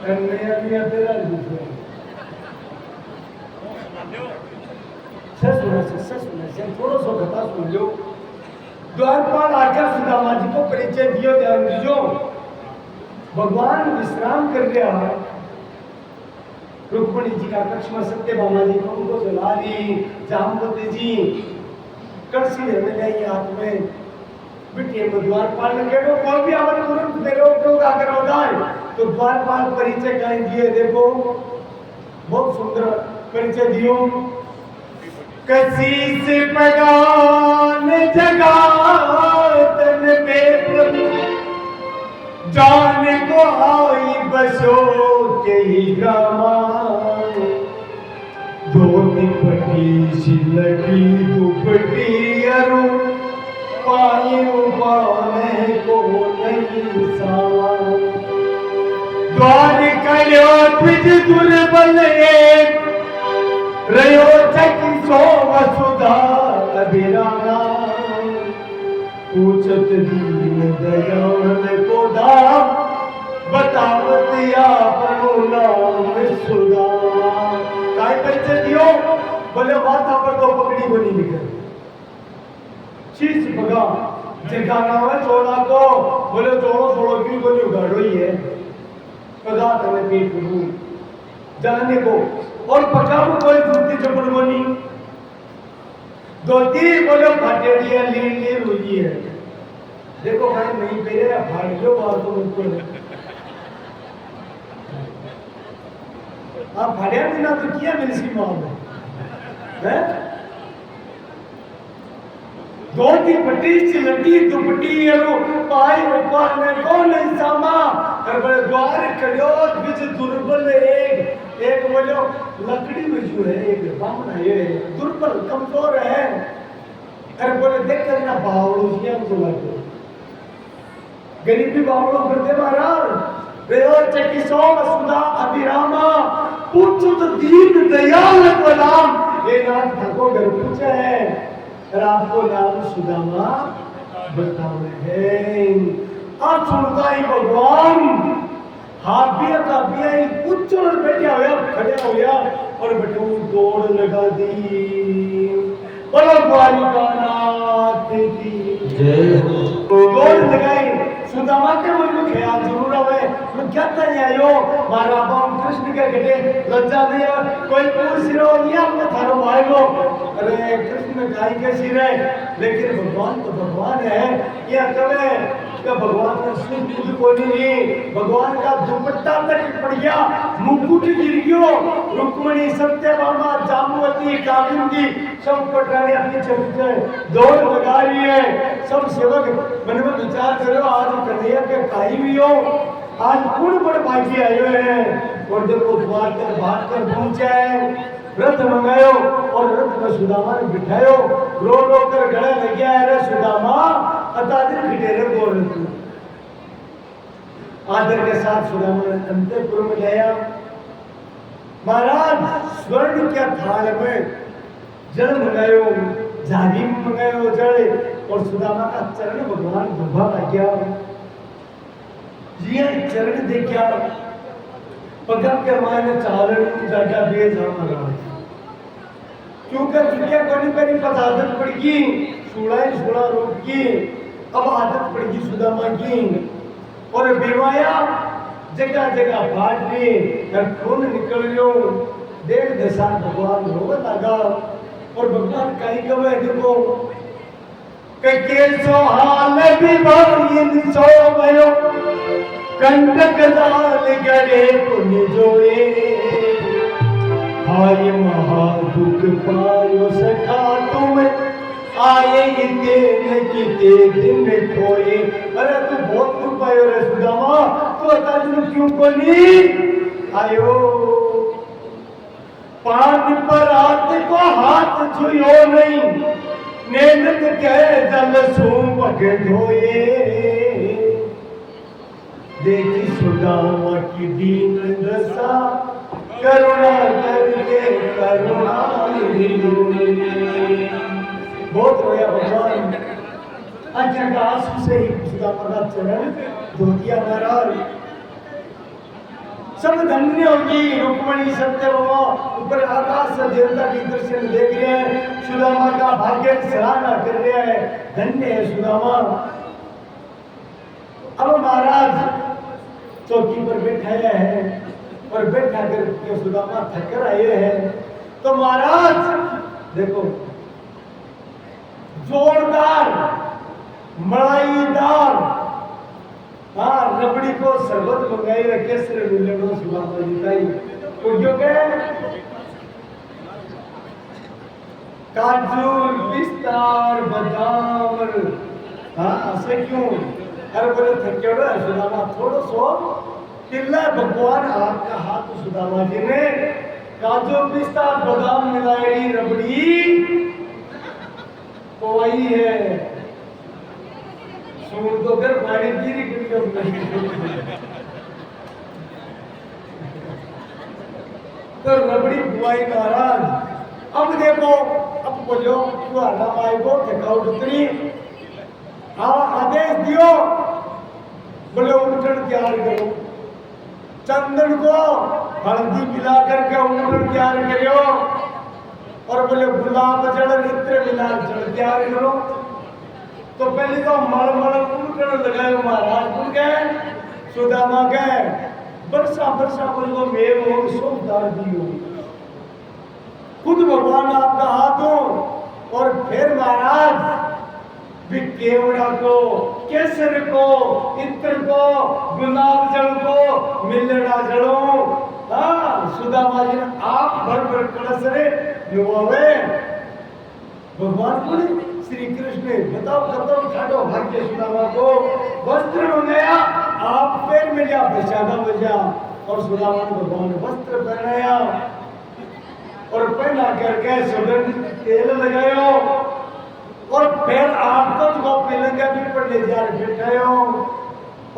नया नया तेरा दूसरा से थोड़ा सा कथा सुन लो। द्वारपाल आकर सुदामा जी को परिचय दियो, ध्यान दीजो। भगवान विश्राम कर रहा है, रुक्मणी जी का कक्ष में सत्यभामा जी को उनको जला ली, जामवती जी कड़सी में गई हाथ में बिटिया में द्वारपाल ने कहो कोई भी अमर तुरंत मेरे उपयोग आकर होता है। तो द्वारपाल परिचय कहीं दिए, देखो बहुत सुंदर परिचय दियो। कसीस पगान जगा तन में प्रभु जान को आई बसो के ही गामा धोती पटी सिलटी दुपटी अरु पाए उपाने को नहीं सावा द्वार करो द्विज दुर्बल एक रयो चकी सो वसुधा अभिरामा पूछत दीन दयाल को दाम बतावत आपनो नाम सुधा। काय परिचय दियो बोले माथा पर तो पकड़ी बनी निकल शीश भगा जगाना है चोला को बोले चोड़ो छोड़ो क्यों बोली उगाड़ो ही है पगा तने पेट में जाने को और पकाऊ कोई दूसरी चपड़ बनी दोती बोले फाटेड़िया ली हुई है। देखो भाई नहीं पेरे फाड़ लो बात तो मुझको आप फाड़िया भी ना तो किया मेरी सी माँ में है धोती पट्टी चिलटी दुपट्टी एरो पाई ऊपर ने कौन सामा कर बड़े द्वार कड़ो बीच दुर्बल एक बोलो लकड़ी में जो है एक बामना ये दुर्बल कमजोर है। अरे बोले देख कर ना बावड़ो ये हमको लगे गरीबी बावड़ो करते महाराज रेओ चकी सो वसुधा अभिरामा पूछो तो दीन दयाल को नाम ये नाम ठाकुर घर पूछे है और आपको नाम सुदामा बताओ है। आप सुनता ही भगवान हाबिया का बिया कुछ और बैठा हुआ खड़े हो गया और बेटू दौड़ लगा दी बोलो द्वारिका नाथ की जय हो। दौड़ लगाई सुदामा के मन में ख्याल जरूर आवे मैं क्या तय आयो मारा बाम कृष्ण के गटे लज्जा दिया कोई पूछ रो या मैं थारो मारो अरे कृष्ण गाय के सिर है लेकिन भगवान तो भगवान है ये कवे का भगवान ने सुध को नहीं भगवान का दुपट्टा तक पड़ गया मुकुट गिर गयो रुक्मणी सत्यभामा जामवती कालिंदी सब पटरानी अपनी चलते दौड़ लगा रही है। सब सेवक मन में विचार करो आज कन्हैया के काई भी हो आज पूर्ण बड़ भागी आयो है और जब वो द्वार तक भाग कर पहुंचा है रथ मंगायो और रथ में सुदामा ने बिठायो रो रो कर गले लग गया है सुदामा अतादिन खिटेरे बोल आदर के साथ सुदामा ने अंतःपुर में गया। महाराज स्वर्ण के थाल में जल मंगायो झागी मंगायो जल और सुदामा का चरण भगवान दुभा लग्या ये चरण देखा पगा के माने चारण जागा बेज महाराज क्योंकि दुनिया कोनी कोनी पर आदत पड़ गई सुड़ा रोक की अब आदत पड़ गई सुदामा की और बेवाया जगह जगह फाट ली और खून निकल लो देख दशा भगवान रोग लगा और भगवान कहीं कवे देखो के सो हाल भी भाई सो भयो कंटक दाल गरे पुण्य जोए हाय महा दुख पायो सखा तुम आए दिन किते दिन खोए। अरे तू बहुत दुख पायो रे सुदामा तू अता दिन क्यों बोली आयो पान पर हाथ को हाथ छुयो नहीं नेमत के जल सूंप धोए देखी सुदामा की दीन दशा करुणा करके करुणा बहुत रोया भगवान। आज्ञा का आंसू से ही सुदामा का चरण धो दिया महाराज। सब धन्य होगी रुक्मणी सत्यभामा, ऊपर आकाश से देवता की दर्शन देख रहे हैं, सुदामा का भाग्य सराहना कर रहे हैं, धन्य है सुदामा। अब महाराज चौकी पर बैठाया है और बैठा कर सुदामा थक कर आए हैं। तो महाराज देखो जोरदार मलाईदार रबड़ी को शरबत मंगाई रखे सिर मिलने को सुदामा जिताई तो क्यों कहे काजू पिस्ता और बादाम। ऐसे क्यों? अरे बोले थके हो सुदामा थोड़ा सो किला भगवान आपका हाथ सुदामा जी ने काजू पिस्ता बादाम मिलाई रबड़ी तो वही है सूर तो कर पानी पीरी तो रबड़ी बुआई महाराज। अब देखो अब बोलो तुम्हारा माई को थकावट उतरी आदेश दियो बोले उठन तैयार करो, चंदन को हल्दी मिला करके उठन तैयार करो और बोले गुलाब जल इत्र मिला जल तैयार करो। तो पहले तो मलमल उठन लगाए महाराज बोल गए सुदामा गए बरसा बरसा बोलो मेघ हो सोमदार दियो खुद भगवान आपका हाथ हो। और फिर महाराज केवड़ा को केसर को इत्र को गुलाब जल को मिलना जलो सुदामा जी आप भर भर कलश रे युवावे भगवान बोले श्री कृष्ण बताओ कदम ठाडो भाग्य सुदामा को वस्त्र मंगाया आप पैर में लिया प्रसादा बजा और सुदामा को भगवान ने वस्त्र पहनाया और पहना करके सुगंध तेल लगायो और फिर आपको जो पिलंगा भी पर ले जा बैठायो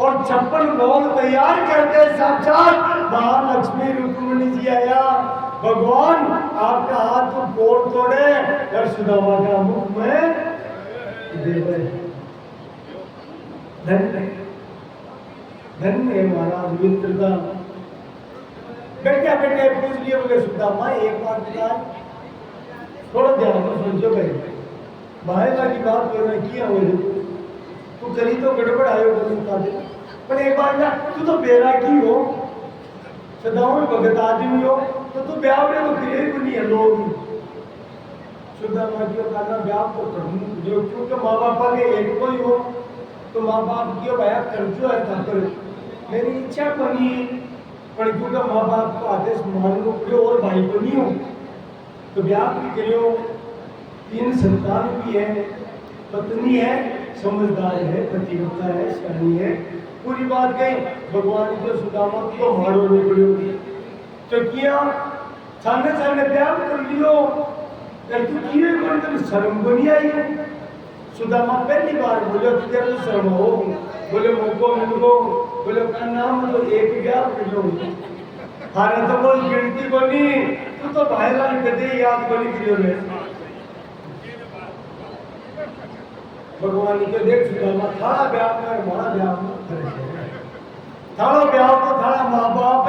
और 56 भोग तैयार करके साक्षात महालक्ष्मी रुक्मिणी जी आया। भगवान आपका हाथ को कोड़ तोड़े और सुदामा का मुख में देवे धन्य धन्य महाराज मित्रता। बैठे बैठे पूछ लिया बोले सुदामा एक बात बता थोड़ा ध्यान में सोचो भाई भाईला की बात करने किया हो तू करी तो गड़बड़ आयो पर एक बार ना तू तो बैरागी हो सदाओं में भगत आदमी हो तो तू ब्याह में तो क्रिया ही नहीं है लोग सुदामा जी का ना ब्याह तो करनी जो क्योंकि माँ बापा के एक को ही हो तो माँ बाप की भैया कर्जो है था पर मेरी इच्छा बनी पर क्योंकि माँ बाप को आदेश मान लो और भाई को नहीं हो तो ब्याह भी करियो 3 संतान भी है पत्नी है समझदार है पतिव्रता है शानी है पूरी बात गई भगवान को सुदामा को मारो नहीं पड़ी तो किया सामने सामने ब्याह कर लियो तू किए कौन तेरी शर्म बनी आई है सुदामा पहली बार बोले तुझे तो शर्म हो बोले मुझको बोले का नाम तो एक ब्याह कर लो हारे तो बोल गिनती बनी तू तो भाईला कदे याद बनी करियो रे भगवान के देख सुदामा थाड़ा ब्याह में मारा ब्याह में थाड़ा ब्याह तो थाड़ा माँ बाप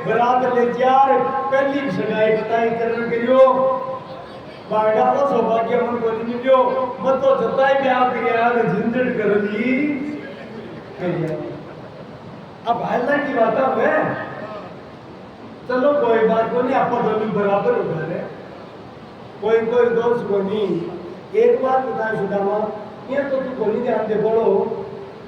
बरात ले जार पहली सगाई बताई करने के लिए बाड़ा को सौभाग्य मन को नहीं मिलियो मत तो जताई ब्याह करिया ने झंझट कर ली करिया अब हल्ला की बात है चलो कोई बात को नहीं आप दोनों बराबर हो गए कोई दोष को नहीं। एक बात बताए सुदामा ये तो तू बोली ध्यान दे बोलो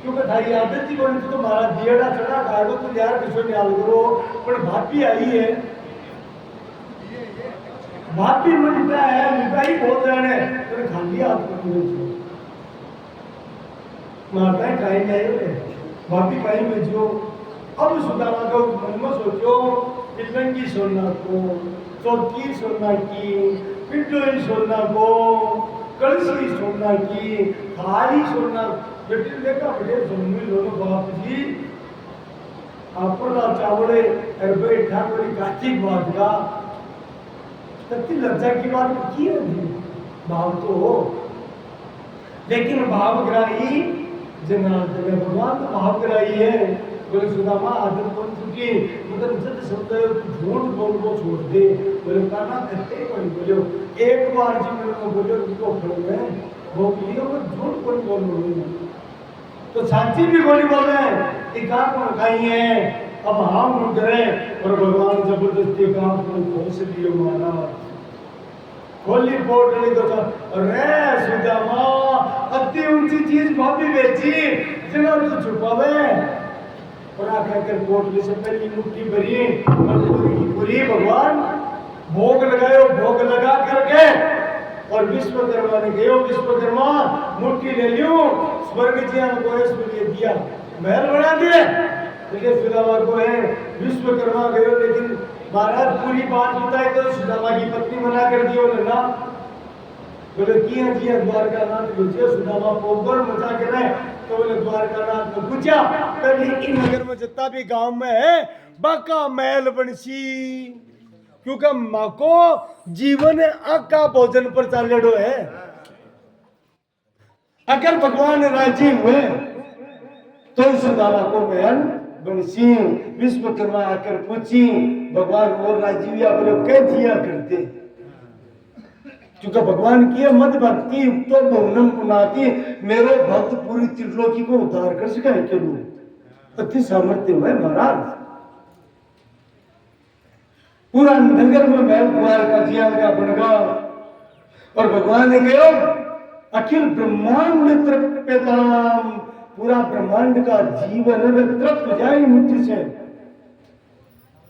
क्योंकि थारी आदत ही बोली तो मारा दियड़ा चढ़ा खाएगा तो यार किसो न्याल करो पर भाभी आई है भाभी मिलता है मिठाई बहुत रहने तो खाली हाथ को मारता है कहीं जाए भाभी कहीं भेजो। अब सुदामा को मन में सोचो पिलंगी सोना को चौकी सोना की पिटोई सोना को कलसी सोना की थाली सोना बेटे देखा बेटे सुनने लोग बाप जी आपला चावड़े अरबे ठाकुर कार्तिक बात का तत्ती लज्जा की बात की है भाव तो हो लेकिन भावग्राही जनार्दन है, भगवान तो भावग्राही है। बोले सुदामा आदत कौन चुकी, मतलब जब शब्द झूठ बोल छोड़ दे। बोले काना करते कौन बोलो, एक बार जीवन में बोलो उनको फल में भोग लियो, वो झूठ कौन बोल। तो साची भी गोली बोल रहे हैं कि कहाँ कौन खाई है, अब हम रुक रहे और भगवान जबरदस्ती कहाँ कौन खोस लियो महाराज, खोली पोटली तो अरे सुदामा अति ऊंची चीज भाभी बेची जना तो छुपावे, और आकर पोटली से पहली मुट्ठी भरी पूरी भगवान भोग लगायो, भोग लगा करके और विश्वकर्मा ने गयो, विश्वकर्मा मुट्ठी ले लियो, स्वर्ग जी हमको ऐश्वर्य दिया, महल बना दिए। तो सुदामा को है विश्वकर्मा गयो, लेकिन महाराज पूरी बात बताए तो सुदामा की पत्नी मना कर दी। बोले ना, बोले किया द्वारका नाथ पूछे सुदामा पोगर मचा के रहे, तो बोले द्वारका नाथ को पूछा पहले इन नगर में जितना भी गांव में है बाका महल बनसी, क्योंकि माँ को जीवन आका भोजन पर चालेडो है। अगर भगवान राजी हुए तो सुदामा को महल बनसी। विश्वकर्मा आकर पूछी भगवान और राजी हुआ, बोले कह दिया करते, क्योंकि भगवान की मत भक्ति युक्तो बहुनम पुनाति, मेरे भक्त पूरी त्रिलोकी को उद्धार कर सका है के लोग अति सामर्थ्य हुए महाराज। पूरा नगर में महल द्वार का जियाल का बनगा, और भगवान ने कहा अखिल ब्रह्मांड तृप्यताम, पूरा ब्रह्मांड का जीवन तृप्त जाए मुट्ठी से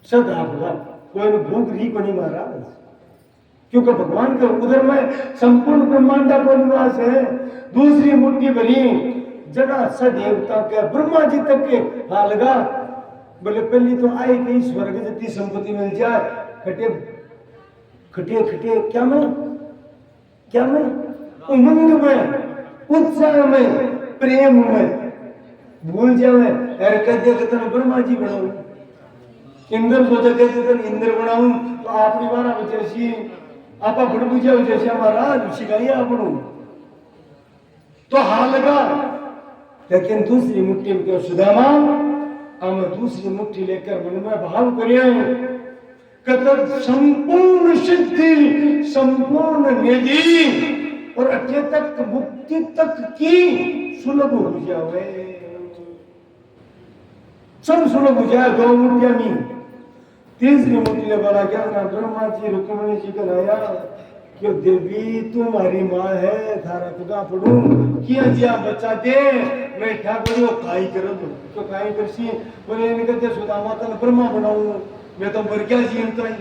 सदा भला, कोई भूख रही को नहीं महाराज, क्योंकि भगवान के उधर में संपूर्ण ब्रह्मांड का निवास है। दूसरी मुट्ठी भरी जना सदेवता के ब्रह्मा जी तक के हालगा, बोले पहली तो आए कहीं स्वर्ग जितनी संपत्ति मिल जाए, खटे खटे खटे क्या में उमंग में उत्साह में प्रेम में भूल जावे, अरे कहते कहते ब्रह्मा जी बनाऊ, इंद्र सोचा कहते इंद्र बनाऊ, तो आपनी बारा बचे आपा बड़ बुझा जैसे हमारा शिकाई आपनू तो हाल लगा। लेकिन दूसरी मुट्ठी में क्या सुदामा, हम दूसरी मुट्ठी लेकर मन में भाव करें कतक संपूर्ण सिद्धि संपूर्ण निधि और अटे तक मुक्ति तक की सुलभ हो जावे, सब सुलभ हो जाए। दो मुट्ठियां में तीसरी मुट्ठी ने बोला क्या ना ब्रह्मा जी रुक्मिणी जी को लाया कि देवी तुम्हारी माँ है, थारा तुगा पड़ू किया जिया बच्चा दे, मैं ठाकुर को काई कर दो तो काई करसी, बोले इन्हें कहते सुदामा तन ब्रह्मा बनाऊं, मैं तो मर गया जी तो ही।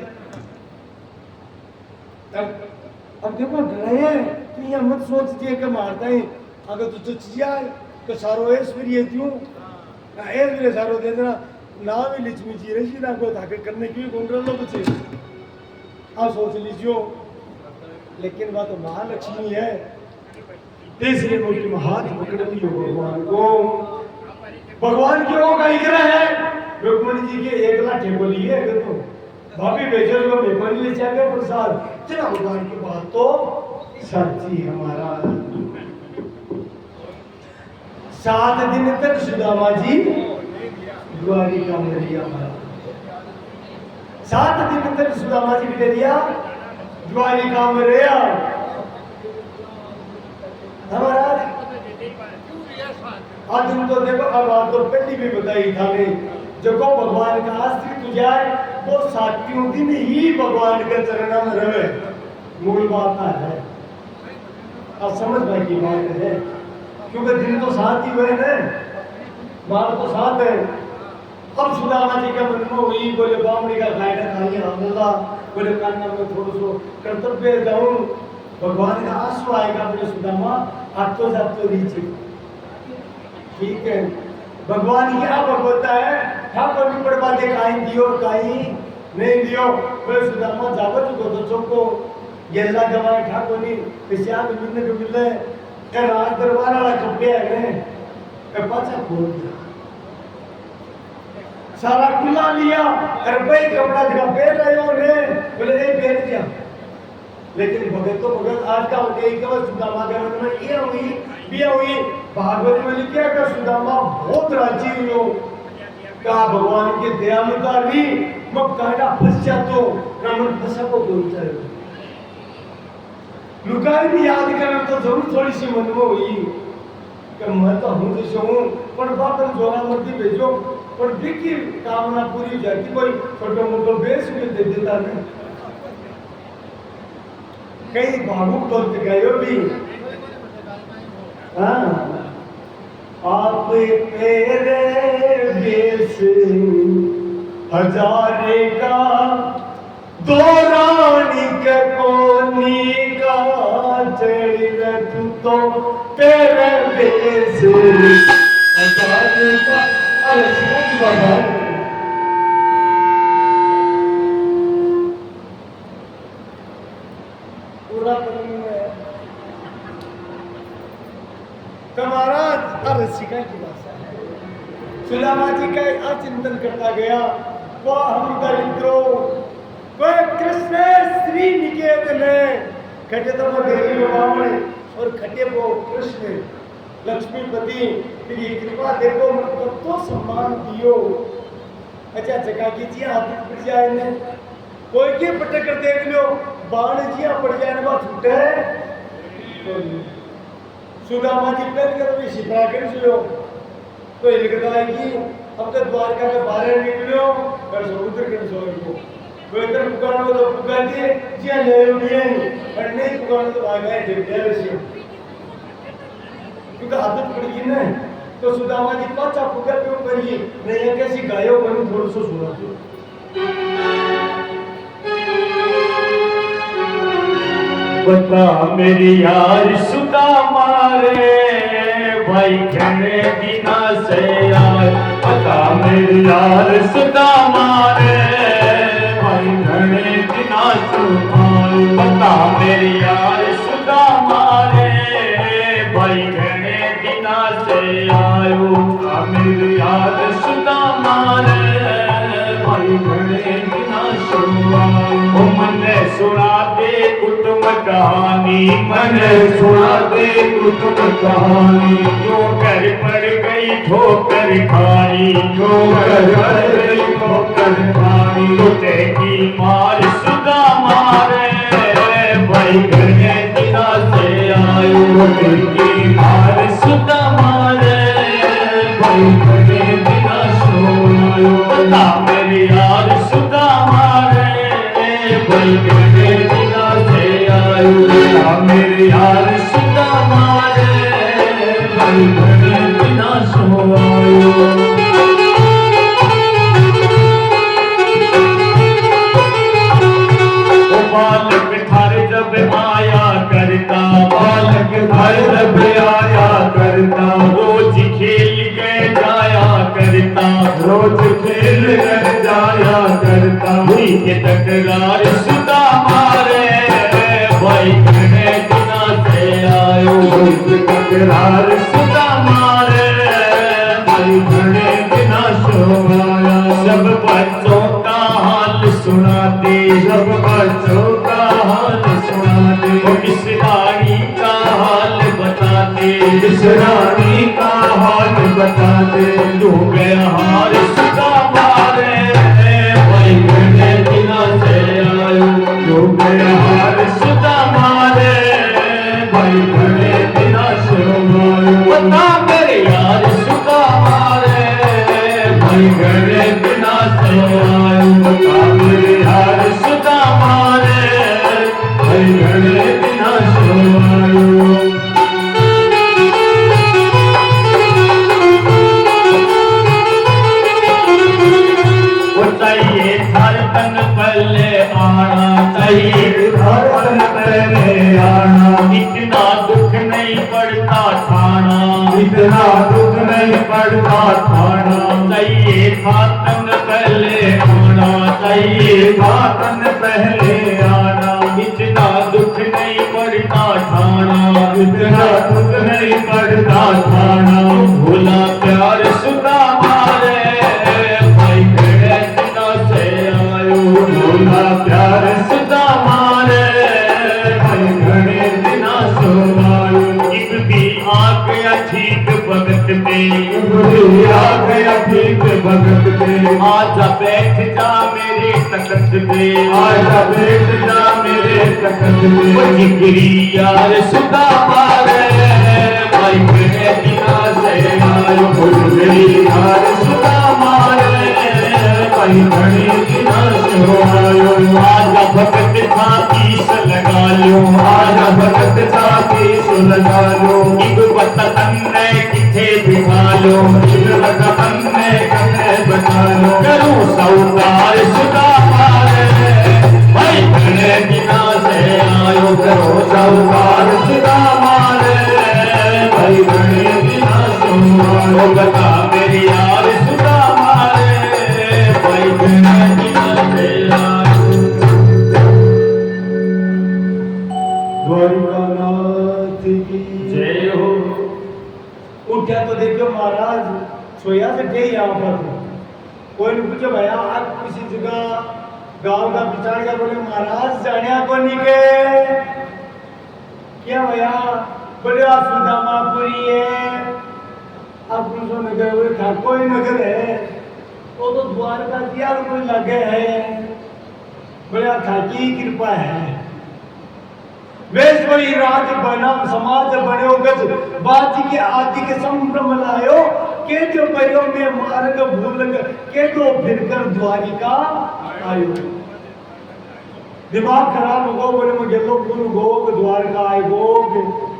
अब देखो डरे तो ये मत सोच दिए कि मारता है, अगर तू तो चिया तो सारो ऐश्वर्य क्यों ना ऐश्वर्य सारो दे देना ना भी लक्ष्मी जी रही ना को धाके करने की गुंडर लो बच्चे आप सोच लीजिए। लेकिन वह तो महालक्ष्मी है, तीसरी मुट्ठी में हाथ पकड़ लियो भगवान को, भगवान की वो कहीं गिरा है रुक्मिणी जी के एक लाख ठेको लिए अगर तो भाभी बेचर को मेपन ले जाएगा प्रसाद चला, भगवान की बात तो सच्ची हमारा। 7 दिन तक सुदामा जी द्वारिका में रिया, 7 दिन तक सुदामा जी ने रिया द्वारिका में रिया हमारा। आज हम तो देखो अब आप तो पहली भी बताई था ने जो को भगवान का आश्रित हो जाए वो 7 दिन ही भगवान के चरणों में रहे, मूल बात है। अब समझ भाई की बात है, क्योंकि दिन तो 7 ही हुए ना, बात तो 7 है। अब सुदामा जी का मन में हुई, बोले बामणी का खाएगा खाइए हमला, बोले कान्ना में थोड़ा सो कर्तव्य जाऊं, भगवान का आंसू आएगा, बोले सुदामा आज तो जातो रीचे ठीक है। भगवान क्या भगवता है, ठाकुर भी बड़ बातें काई दियो काई नहीं दियो, बोले सुदामा जावत को तो चोको गेला गवाए ठाकुर ने पिछान मिलने को मिले ए राज दरबार वाला कपड़े है ए पाछा खोल दिया, सारा खुला लिया और भाई कपड़ा जगह पहन रहे हो ने, बोले ए पहन दिया लेकिन भगत तो भगत आज का होते ही केवल सुदामा के मन में ये हुई भी हुई भागवत में लिखा कि सुदामा बहुत राजी हुए का भगवान की दया में भी मग काटा फंस जातो रमन फंसा को बोलता है लुकाई भी याद करना तो जरूर थोड़ी सी मन में हुई कि मैं तो हूँ जैसे हूँ पर बाप ने जोरा मर्दी भेजो पर देखी कामना पूरी हो जाती कोई छोटो मोटो बेस में दे देता नहीं कई भावुक गलत गयो भी हाँ आप तेरे बेस हजारे का दो रानी के कोनी का चढ़ तू तो तेरे बेस हजारे का बाबा पूरा महाराज रसिका की भाषा है सुदामा जी का अचिंतन करता गया वह हम दरिद्रो कोई कृष्ण श्री निकेतन खटे तो गरीब बामण और खटे वो कृष्ण लक्ष्मीपति की कृपा देखो मुझको तो सम्मान दियो अच्छा जगह कीजिए हाथ पड़ जाए ने कोई के पटक कर देख लो बाण जिया पड़ जाए ना छूटे सुदामा जी पहले कर भी शिप्रा कर सुयो तो इनका है कि अब तक द्वारका के बाहर निकलो और समुद्र के सोए को कोई तो पुकारो तो पुकार दिए जिया ले लिए और नहीं पुकारो तो भाग गए देख गए से क्योंकि आदत पड़ गई ना तो सुदामा जी पाचा पुकार पे करिए नहीं कैसी गायो बनू थोड़ा सा सुना दो बता मेरी यार सुदामा रे भाई घने बिना से यार बता मेरी यार सुदामा रे भाई घने बिना सुमार बता मेरी यार सुदामा रे भाई घने बिना से आयो मेरी यार सुदामा रे भाई घने बिना सुमार मने सुना दे कुटुंब कहानी मने सुना दे कुटुंब कहानी जो कर पड़ गई ठोकर खाई जो कर पड़ गई ठोकर खाई तुझे की मार सुदामा रे भाई घने बिना से आयो की मार सुदामा रे भाई घने बिना सो आयो बता मेरी यार सुदामा रे भाई घने बिना से आयो बता मेरी यार सुदामा रे भाई घने बिना सो आयो बालक घर जब आया करता बालक घर जब आया करता रोज खेल के जाया करता रोज खेल कर जाया करता हुई के तकरार सुदामा रे भाई घने बिना से आयो हुई के तकरार सुदामा रे भाई घने बिना सो आया सब बच्चों का हाल सुनाते सब बच्चों का हाल सुनाते किस रानी का हाल बताते किस रानी का हाल बताते डूब गया हाल सुदामा रे भाई घने बिना से आयो डूब गया हाल सुदामा रे भाई घने बिना से आयो बता मेरे यार सुदामा रे भाई घने बिना से आयो बता मेरे यार सुदामा रे भाई घने बिना से आयो चाहिए हर तन पहले आना चाहिए हर तन पहले आना इतना दुख नहीं पड़ता थाना इतना दुख नहीं पड़ता थाना चाहिए तन पहले आना चाहिए तन पहले आना इतना दुख नहीं पड़ता थाना इतना दुख नहीं पड़ता थाना भूला प्यार सुदामा रे भाई घने बिना से आयो भूला प्यार सुदामा रे आ गया ठीक भगत पे, बुढ़ी आ गया ठीक भगत पे, आजा बैठ जा मेरे तखत पे, आजा बैठ जा मेरे तखत वो पे। जिगरी यार सुधा मारे भाई बहने दिना से आयो, बुढ़ी हार सुधा मारे भाई घड़ी दिना से हो आयो। आजा भगत था पीस लगा लो, आजा भगत साथी सुन लो, इब बता तन्ने किथे बिठा लो, इब लगा तन्ने कन्ने बता लो, करूं सौकार सुधा मारे भाई बहने दिना से आयो, करो साहूकार सुधा मारे भाई घड़ी दिना से हो आयो। बता मेरी यार सुधा मारे भाई बहने दिना से आयो। द्वारिकानाथ की जय हो। उठा तो देखो महाराज सोया से थे यहाँ पर। कोई ने पूछा भैया आज किसी जगह गांव का बिचार का, बोले महाराज जाने को नहीं के क्या भैया, बोले आप सुदामापुरी है, आप पुरुषों नगर बोले था कोई नगर है, वो तो द्वारका दिया कोई लगे है, बोले आप था की कृपा है। वैश्वरी राज बना समाज बन्यो गज, बाजी के आदि के संभ्रम लायो, के जो पयो में मार्ग भूल के तो फिरकर द्वारिका आयो। दिमाग खराब हो गो, बोले मैं गेलो गुरु गोग द्वारका आए गोग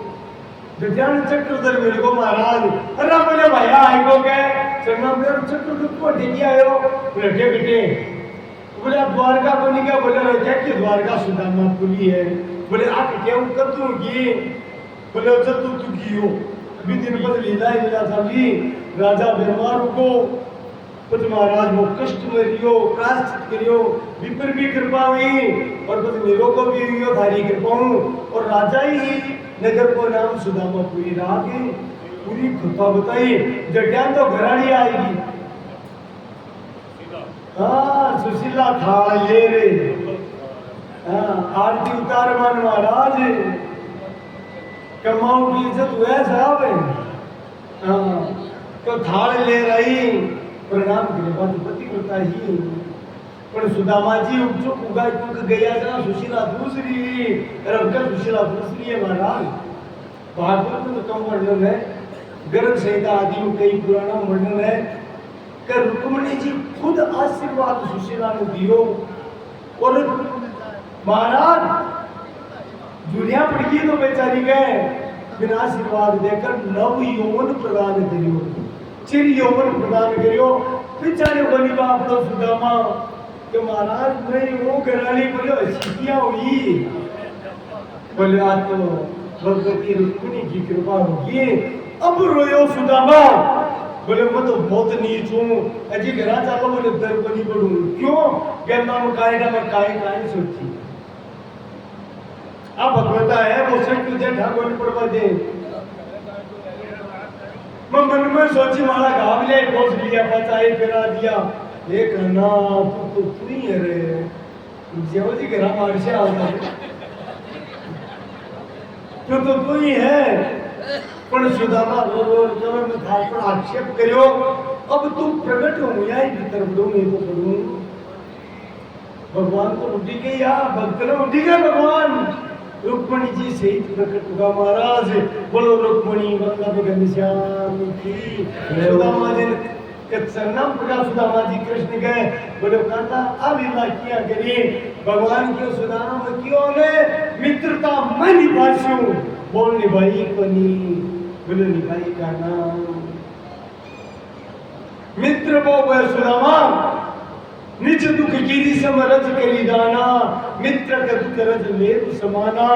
ध्यान चक्रधर मेरे को महाराज, अरे बोले भैया आए गो के चरना मेरे चक्रधर को ढेकी आयो, बोले बेटे बोले आप द्वारका को नहीं क्या, बोले क्या कि द्वारका सुदामापुरी है, बोले आप क्या कर दूंगी, बोले चल तू की हो अभी दिन पर लीला था भी राजा बीमार को कुछ महाराज वो कष्ट में रियो प्रायश्चित करियो, विपर भी कृपा हुई और कुछ नीरो को भी हुई थारी कृपा हूँ, और राजा ही नगर को नाम सुदामापुरी रहा के पूरी कृपा बताई। जटियान तो घराड़ी आएगी, हाँ सुशीला था ये रे, हाँ आरती उतार मान महाराज, कमाऊ की इज्जत हुआ साहब है, हाँ तो थाल ले रही प्रणाम के बाद पति करता ही, पर सुदामा जी उपचुप उगा चुक गया था, सुशीला दूसरी रखकर सुशीला दूसरी है महाराज। भागवत में तो कम वर्णन है, गर्भ संहिता आदि में कई पुराना वर्णन है कि रुक्मिणी जी खुद आशीर्वाद सुशीला ने दियो, और महाराज दुनिया पड़ गई तो बेचारी गए बिना आशीर्वाद देकर नव यौवन प्रदान करियो, चिर यौवन प्रदान करियो। बेचारे बोली बाप तो सुदामा कि महाराज मैं वो कराली बोले सीखियां हुई, बोले आज तो भगवती रुक्मिणी की कृपा होगी। अब रोयो सुदामा, बोले मैं तो बहुत नीच हूँ, अजी घरा चलो, बोले दर को नहीं पढ़ू क्यों, गंगा में कायदा में काय सोची अब भगवता है वो सब तुझे ठाकुर ने पढ़वा दे। मैं मन में सोची मारा घाव ले पोस लिया, बचाई फिरा दिया, एक ना तू तो तू ही है रे, जेव जी घरा मार से आता तो तू ही है। पर सुदामा रो रो के मैं थाल पर आक्षेप करियो, अब तू प्रकट हो या भीतर बड़ो नहीं तो पढ़ूं, भगवान तो उठी गई या भक्त ने उठी गए भगवान। रुक्मणी जी सहित प्रकट हुआ महाराज, बोलो रुक्मणी वल्लभ घनश्याम की। सुदामा जी के चरणम पड़ा, सुदामा जी कृष्ण गए, बोले कांता अब लीला किया करी, भगवान क्यों सुदामा क्यों ने मित्रता मैं निभासी हूँ, बोल निभाई को नहीं, बोले निभाई का नाम मित्र वो सुदामा, निज दुख गिरी समरज करी दाना, मित्र का दुख रज ले समाना।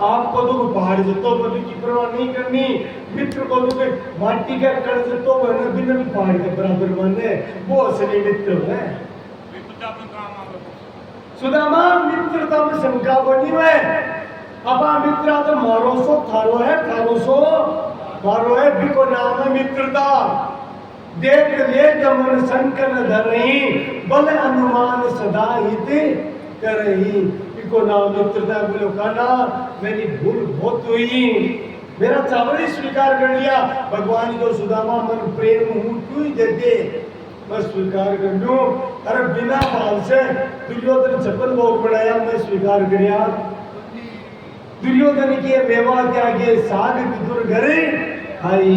आपको दुख पहाड़ जतो बदु की परवाह नहीं करनी, मित्र को दुख माटी का कण जतो वह बिना भी पहाड़ के बराबर माने, वो असली मित्र है। सुदामा मित्रता में शंका बनी है, अपा मित्रा तो मारो सो थारो है, थारो सो मारो है, बिको नाम है मित्रता। देख ले मन संकन धरही, बल अनुमान सदा हित करही। इको नाम मित्रता बोलो काना, मेरी भूल बहुत हुई, मेरा चावल ही स्वीकार कर लिया। भगवान को सुदामा मन प्रेम हूँ क्यों ही देते, मैं स्वीकार कर लूं। अरे बिना भाव से दुर्योधन छप्पन भोग बनाया, मैं स्वीकार करिया। दुर्योधन के मेवा त्यागे साग विदुर घरे खाई।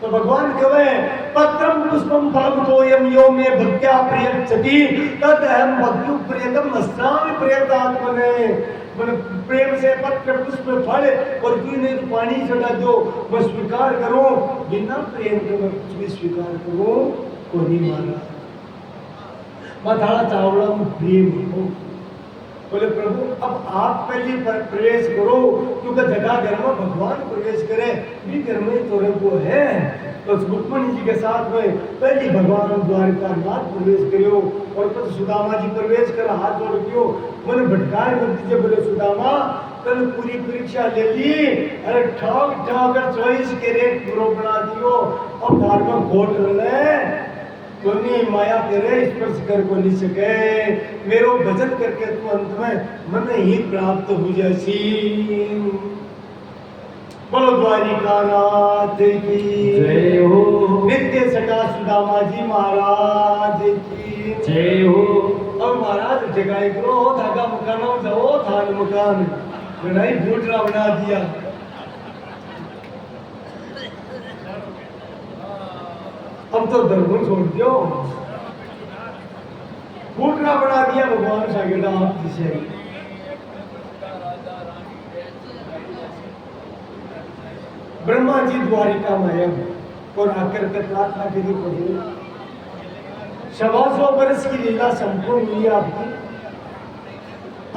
तो भगवान कहे पत्रम पुष्पम फलम तोयम यो मे भक्त्या प्रियच्छति तद अहम भक्तु प्रियतम अस्नामि प्रियतात्मने। मन प्रेम से पत्र पुष्प फल और कोई नहीं तो पानी चढ़ा दो, मैं स्वीकार करूं। बिना प्रेम के मैं कुछ भी स्वीकार करूं को नहीं मारा। मैं थाड़ा चावड़ा में प्रेम हूं। बोले प्रभु अब आप पहले प्रवेश करो, क्योंकि जगह घर में भगवान प्रवेश करे, भी घर में तो वो है। तो रुक्मणी जी के साथ में पहले भगवान द्वारिका नाथ प्रवेश करो और फिर सुदामा जी प्रवेश कर हाथ जोड़ दियो। मैंने भटकाए मत दीजिए। बोले सुदामा कल पूरी परीक्षा ले ली, अरे ठग ठग 24 के रेट पूरा बना दियो। अब धार में घोट रहे कोनी माया तेरे स्पर्श कर को नहीं सके, मेरो भजन करके तू अंत में मन ही प्राप्त हो जासी। बोलो द्वारिका नाथ की जय हो। नित्य सका सुदामा जी महाराज की जय हो। अब महाराज जगाई करो धागा मकान जाओ थान मकान लड़ाई भूटरा बना दिया। अब तो धर्म छोड़ दियो, फूटना बना दिया भगवान सागेड़ा आप जिसे। ब्रह्मा जी द्वारिका में आए और आकर के प्रार्थना के लिए पढ़ी। 125 वर्ष की लीला संपूर्ण हुई आपकी।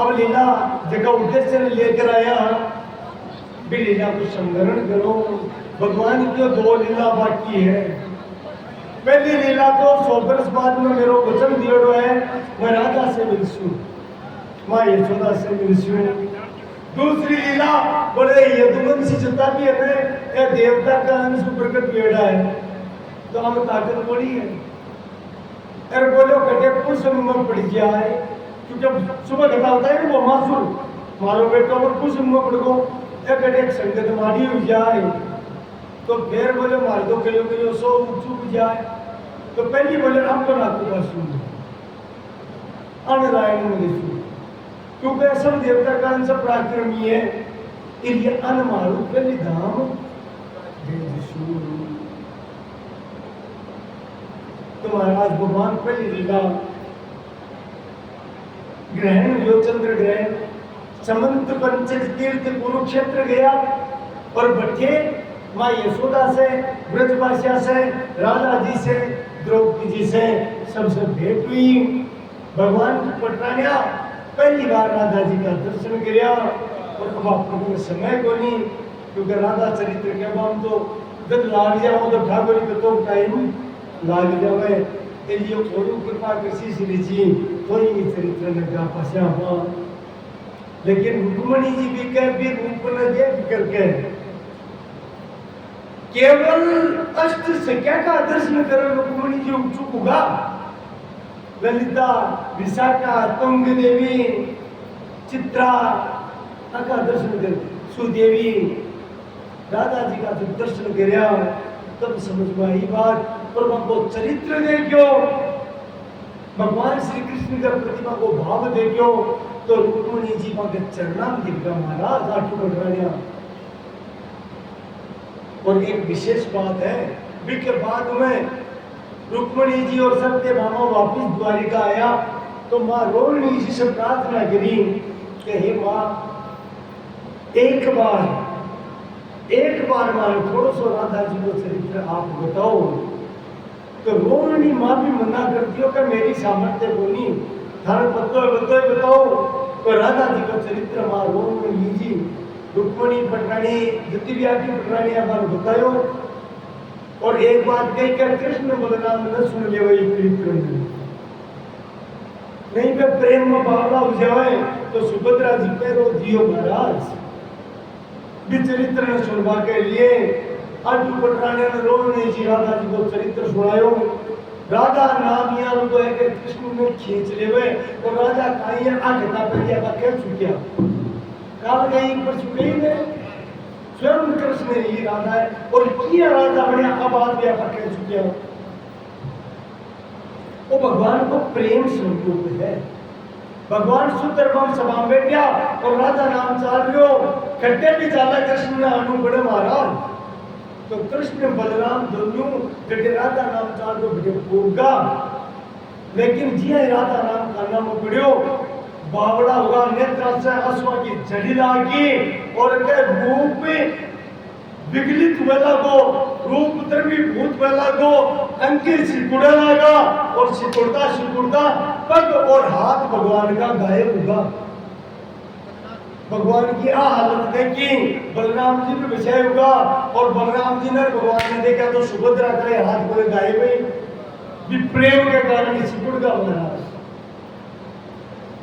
अब लीला जगह उद्देश्य ने लेकर आया, भी लीला को संवरण करो। भगवान की 2 लीला बाकी है। पहली लीला तो 100 वर्ष बाद में मेरो वचन दियो है, मैं राजा से मिलसूं, माँ यशोदा से मिलसूं। दूसरी लीला बोले यदुवंशी जितना भी है ये देवता का अंश प्रकट बेड़ा है, तो हम ताकत बोली है। अरे बोलो कटे कुछ में पड़ गया है, क्योंकि सुबह घटा होता है वो मासूर मारो बेटा और कुछ में पड़ गो एक संगत मारी हो जाए, तो फिर बोले मार दो किलो सो चुप जाए। तो पहली बोले हम तो नाथ का सुन अनरायण में सुन, क्योंकि सब देवता का अंश पराक्रमी है, इसलिए अन मारू पहली धाम तो महाराज भगवान पहली लीला ग्रहण जो चंद्र ग्रहण समंत पंचक तीर्थ कुरुक्षेत्र गया और बैठे माँ यशोदा से ब्रजवासिया से राजा जी से द्रौपदी जी से सबसे भेंट हुई। भगवान की पटरानिया पहली बार राधा जी का दर्शन किया और अब आपको समय को नहीं, क्योंकि राधा चरित्र के बाद तो जब लाग जाओ तो ठाकुर को तो टाइम लाग जावे, इसलिए और कृपा किसी से लीजिए कोई चरित्र न गा पस्या हुआ। लेकिन रुक्मणी जी भी कह भी रूप न देख करके केवल अष्ट संख्या का दर्शन कर रुक्मणी जी उत्सुक होगा। ललिता, विशाखा, तुंग देवी, चित्रा का दर्शन कर, सुदेवी, राधा जी का जब दर्शन किया तब समझ में आई बात। और वो चरित्र देखो, भगवान श्री कृष्ण का प्रतिमा को भाव देखो, तो रुक्मणी जी के चरणा में दिख गया महाराज आठू बढ़ाया। और एक विशेष बात है, के बाद में रुक्मणी जी और सत्यभामा वापिस द्वारिका आया तो माँ रोहिणी जी से प्रार्थना करी कि हे माँ एक बार मारो थोड़ा सा राधा जी को चरित्र आप बताओ। तो रोहिणी माँ भी मना करती हो कि मेरी सामर्थ्य बोली थाने बताओ। तो राधा जी का चरित्र माँ रोहिणी जी रुक्मणी पटरानी जितनी आदमी पटरानी हमारे बतायो। और एक बात कही क्या कृष्ण बलराम न सुन ले वही नहीं पे प्रेम में बावला हो जाए तो सुभद्रा जी पे रो दियो महाराज चरित्र ने सुनवा के लिए आटू पटराने ने रोहिणी जी राधा जी को चरित्र सुनायो। राधा नाम यहाँ तो है कि कृष्ण में खींच लेवे और राजा काइया आगे का परिया का क्या चुकिया काल गई पर चुके ने स्वयं कृष्ण ही राधा है और किया राधा बने आबाद भी आप कह चुके हो। वो भगवान को प्रेम स्वरूप है। भगवान सुंदरबम सभा में क्या और राधा नाम चाल रहे हो खट्टे भी जाला कृष्ण ने अनु बड़े महाराज तो कृष्ण बलराम दोनों जगह राधा नाम चाल रहे बड़े होगा लेकिन जी राधा नाम का नाम पड़ियो बावड़ा होगा नेत्र से अश्व की जड़ी लागी और के रूप विगलित वेला को रूप द्रवी भूत वेला को अंकित सिकुड़ा लगा और सिकुड़ता पग और हाथ भगवान का गायब होगा। भगवान की आ हालत देखी बलराम जी पे विषय होगा और बलराम जी ने भगवान ने देखा तो सुभद्रा का हाथ पूरे गायब है भी प्रेम के कारण सिकुड़ गया महाराज।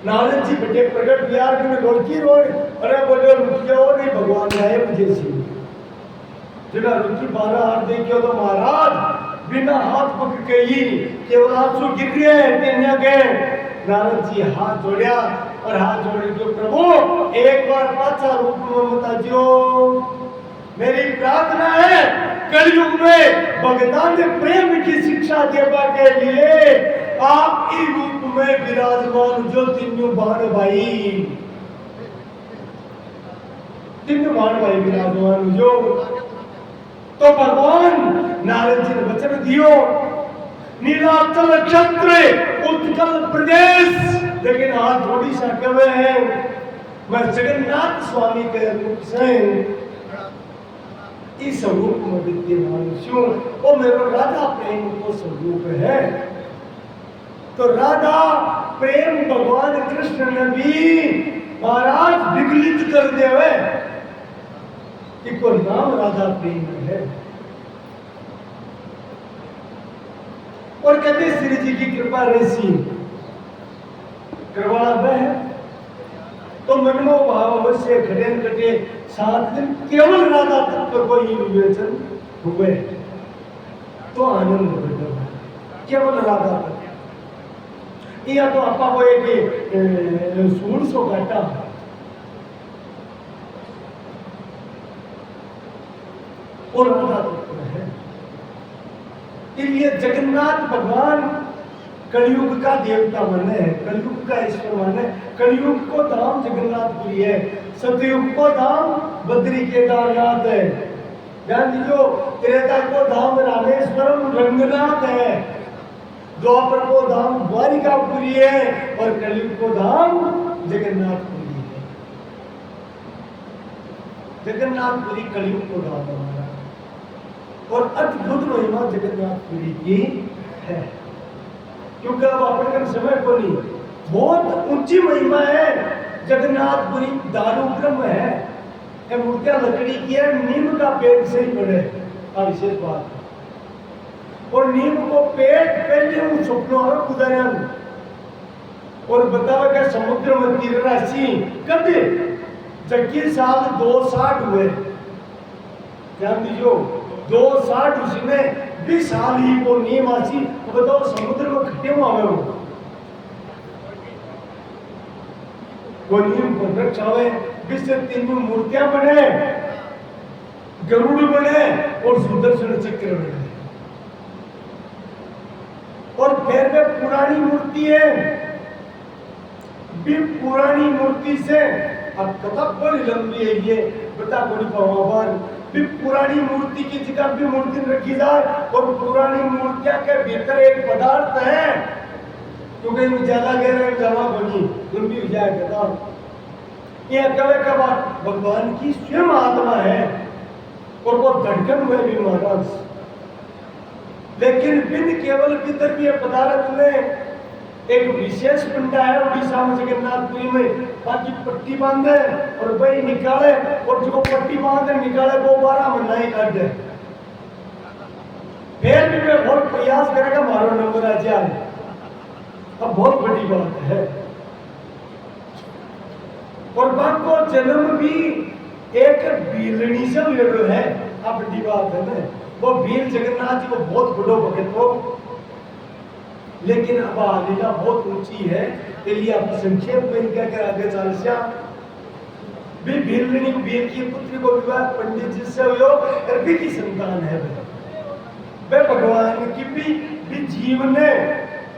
नारद जी बटे प्रकट बिहार में रोकी रोड अरे बोले रुक जाओ नहीं भगवान गायब जैसी जिना रुचि 12 हाथ देखियो तो महाराज बिना हाथ पकड़ के ही केवल आंसू गिर रहे हैं गए। नारद जी हाथ जोड़िया और हाथ जोड़ के प्रभु एक बार पाछा रूप में बता दियो मेरी प्रार्थना है कलयुग में भगवान ने प्रेम की शिक्षा देवा के लिए आप इस रूप में विराजमान जो तीनों बहन भाई विराजमान जो तो भगवान नारद जी ने वचन दियो नीलाचल क्षत्र उत्कल प्रदेश लेकिन आज थोड़ी सा कवे है मैं जगन्नाथ स्वामी के रूप से इस स्वरूप में विद्यमान हूँ वो मेरा राधा प्रेम को स्वरूप है। तो राधा प्रेम भगवान कृष्ण ने भी महाराज विगलित कर देवे को नाम राधा प्रेम है और कहते श्री जी की कृपा रही करवाना है तो मनमो भाव अवश्य घटे घटे 7 दिन केवल राधा तत्व को ही विवेचन हुए तो आनंद बढ़ केवल राधा तत्व या तो आपा वो एक 1600 घटा और राधा तत्व है। इसलिए जगन्नाथ भगवान कलयुग का देवता माने है कलयुग का ईश्वर माने कलयुग को धाम जगन्नाथपुरी है सतयुग को धाम बद्री केदारनाथ है ध्यान दीजिए त्रेता को धाम रामेश्वरम रंगनाथ है द्वापर को धाम द्वारिकापुरी है और कलयुग को धाम जगन्नाथपुरी है। जगन्नाथपुरी कलयुग को धाम हमारा और अद्भुत महिमा जगन्नाथपुरी की है क्योंकि अब अपने समय को नहीं बहुत ऊंची महिमा है। जगन्नाथपुरी दारू ब्रह्म है ये मूर्तियां लकड़ी की है नीम का पेड़ से ही बने विशेष बात और नीम को पेड़ पहले उन स्वप्नों में उदाहरण और बताओ क्या समुद्र में तीर राशि कब जबकि साल 260 हुए ध्यान दीजिए 260 उसमें 20 साल ही वो नीम आसी तो बताओ समुद्र में खट्टे हुआ वो नीम पर वृक्ष आवे 20 से 3 मूर्तियां बने गरुड़ बने और सुदर्शन चक्र बने और फिर में पुरानी मूर्ति है भी पुरानी मूर्ति से अब कथा बड़ी लंबी है ये बता बड़ी पावर भी पुरानी मूर्ति की जगह भी मूर्ति रखी जाए और पुरानी मूर्तियां के भीतर एक पदार्थ है क्योंकि ज्यादा गहरे जमा बनी लंबी हो जाए कथा ये कवे का बात भगवान की स्वयं आत्मा है और वो धड़कन हुए भी महाराज लेकिन बिन केवल भीतर भी पदार्थ में एक विशेष पिंडा है उड़ीसा में जगन्नाथपुरी में बाकी पट्टी बांधे और वही निकाले और जो पट्टी बांधे निकाले वो 12 महीना ही काट दे फिर भी मैं बहुत प्रयास करेगा मारो नंबर आ जाए अब बहुत बड़ी बात है और बाप को जन्म भी एक बीलनी से हुए है अब बड़ी बात है ना वो वीर जगन्नाथ जी को बहुत बड़ो भगत हो लेकिन अब लीला बहुत ऊंची है इसलिए आप संक्षेप में कहकर आगे चल भी भीलनी भील की पुत्री को विवाह पंडित जी से हुआ और भी की संतान है वे भगवान की भी जीव ने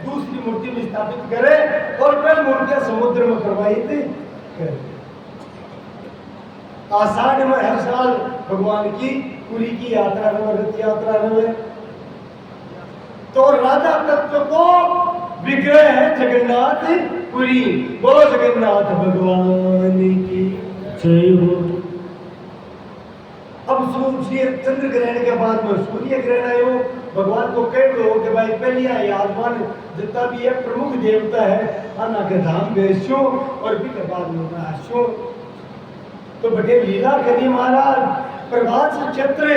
दूसरी मूर्ति में स्थापित करे और वे मूर्तियां समुद्र में प्रवाहित करे। आषाढ़ में हर साल भगवान की पुरी की यात्रा रहे, रथ यात्रा रहे। तो राधा तत्व को विग्रह है जगन्नाथ पुरी। बोलो जगन्नाथ भगवान की जय हो। अब सूर्य चंद्र ग्रहण के बाद में सूर्य ग्रहण आयो। भगवान को कह दो कि भाई पहले आसमान जितना भी है प्रमुख देवता है आना के धाम बेचो और भी के बाद में आशो। तो बड़े लीला करी महाराज प्रभात क्षेत्र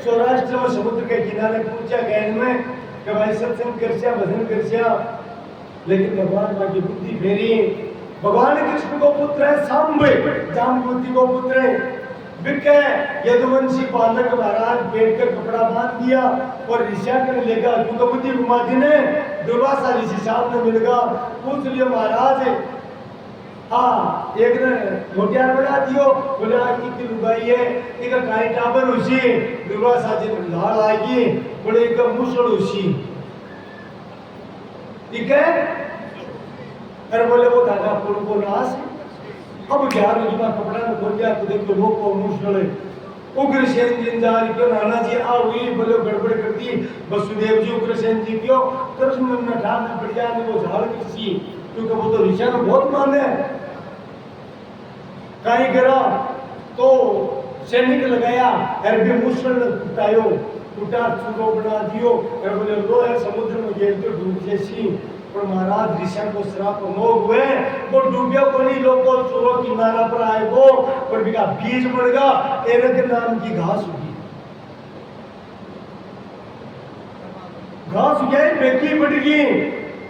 सौराष्ट्र में समुद्र के किनारे पूछा गैन में कि भाई सत्संग करसिया भजन करसिया, लेकिन भगवान की बुद्धि फेरी। भगवान कृष्ण को पुत्र है सांब, जामवती को पुत्र है बिके। यदुवंशी बालक महाराज पेट का कपड़ा बांध दिया और ऋषा कर लेगा क्योंकि बुद्धि घुमा दी ने। दुर्वासा ऋषि साहब ने मिलगा पूछ लियो महाराज हाँ एक ने मोटियार बना दियो। बोले आज की लुगाई है एक काई टाबर उसी। दुर्वासा जी ने लाल आएगी बोले एक मुसड़ उसी ठीक है। अरे बोले वो धागा पुल को नाश। अब 11 बजे का कपड़ा में खोल दिया तो देखो लोग को मुसड़े उग्रसेन जी जा रही क्यों नाना जी आ हुई बोले गड़बड़ कर दी। वसुदेव जी उग्रसेन जी क्यों कृष्ण में ठान में पड़ गया वो झाड़ किसी क्योंकि वो तो ऋषा को बहुत माने कहीं करा तो सैनिक लगाया और भी मुसड़ टूटायो टूटा चूरो बना दियो और बोले लो है समुद्र में गिर तो डूब जैसी। और महाराज ऋषा को श्राप मोह हुए वो डूबिया को नहीं लोगों चूरो किनारा पर आए वो और बिका बीज बढ़ गया एरक नाम की घास उगी। घास उगी बेकी बढ़ गई।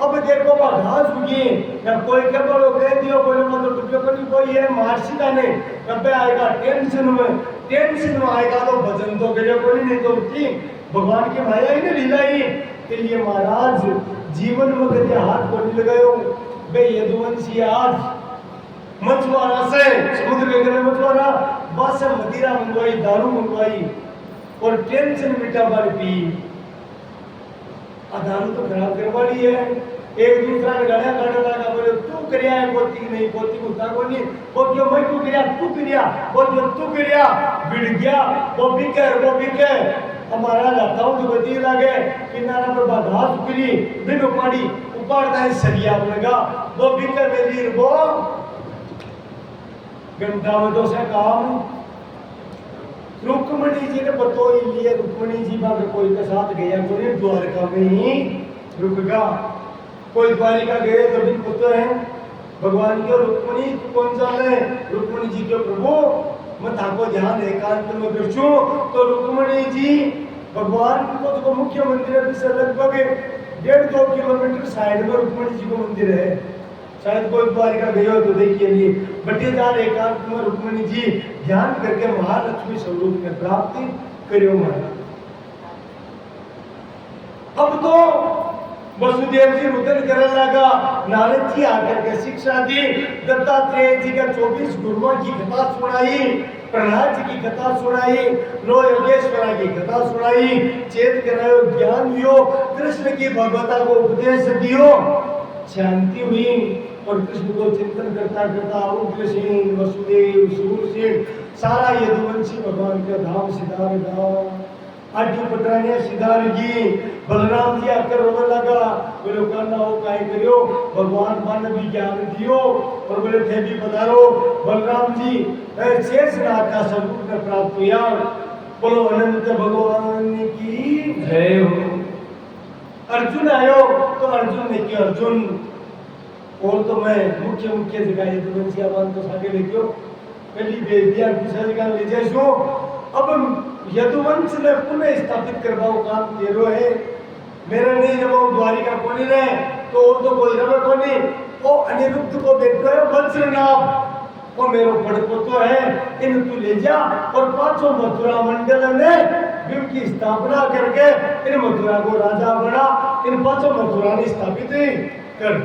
अब देखो बा घास उगी या कोई के बोलो कह दियो बोले मतलब डूबिया को नहीं कोई है मार्सी का नहीं कब आएगा टेंशन में आएगा तो भजन तो करे कोई नहीं तो उठी भगवान की माया ही ने लीला ही के लिए महाराज जीवन में कभी हाथ को नहीं लगायो। बे यदुवंशी आज मछुआरा से समुद्र के किनारे मछुआरा बस से मदिरा मंगवाई दारू मंगवाई और टेंशन मिटा बार पी। दारू तो खराब करवाड़ी है। एक दूसरा ने गाना गाने लगा बोले तू करिया है पोती नहीं पोती मुद्दा को नहीं वो क्यों मैं क्यों करिया तू करिया वो जो तू करिया बिड़ गया वो बिके हमारा जाता हूँ तो बदी लगे किनारा पर बाधास उकली बिन उपाड़ी उपाड़ता है सरिया बोलेगा वो बिके मेरी वो घंटा में तो से काम। रुक्मणी जी ने बतोई लिए रुक्मणी जी बाग कोई के साथ गया कोई द्वारका में ही रुक गया। कोई द्वारिका गए तो भी पुत्र है भगवान के रुक्मणी कौन सा है रुक्मणी जी के प्रभु मैं थाको ध्यान एकांत में बैठूं तो रुक्मणी जी भगवान को तो मुख्य मंदिर है से लगभग 1.5-2 किलोमीटर साइड में रुक्मणी जी को मंदिर है। शायद कोई द्वारिका गए हो तो देखिए लिए बटेदार एकांत में रुक्मणी जी ध्यान करके महालक्ष्मी स्वरूप में प्राप्ति करियो महाराज। अब तो वसुदेव जी रुदन करने लगा नारद जी आकर के शिक्षा दी। दत्तात्रेय जी का 24 गुरुओं की कथा सुनाई, प्रहलाद जी की कथा सुनाई, 9 योगेश्वरा की कथा सुनाई, चेत करायो ज्ञान दियो, कृष्ण की भगवता को उपदेश दियो। शांति हुई और कृष्ण को चिंतन करता करता उग्रसेन वसुदेव सूरसेन सारा यदुवंशी भगवान का धाम सिधार गाँव आजू पटरानिया सिधार जी। बलराम जी आकर रोने लगा बोले करना हो काय करियो भगवान मन भी ज्ञान दियो और बोले थे भी पधारो। बलराम जी शेषनाग का स्वरूप में प्राप्त हुआ। बोलो अनंत भगवान की जय हो। अर्जुन आयो तो अर्जुन ने किया अर्जुन और तो मैं मुख्य जगह यदुवंशी आवान तो सागे लेकियो पहली बेदिया दूसरा जगह ले जाइसो। अब यदुवंश ने पुनः स्थापित करवाओ काम तेरो है मेरा नहीं जब द्वारिका कोनी रहे तो कोई रवे कोनी ओ अनिरुद्ध को बैठो है वज्रनाभ वो मेरो बड़पोतो है इन तू ले जा और 5 मथुरा मंडल ने विम की स्थापना करके इन मथुरा को राजा बना। इन 5 मथुरा ने स्थापित कर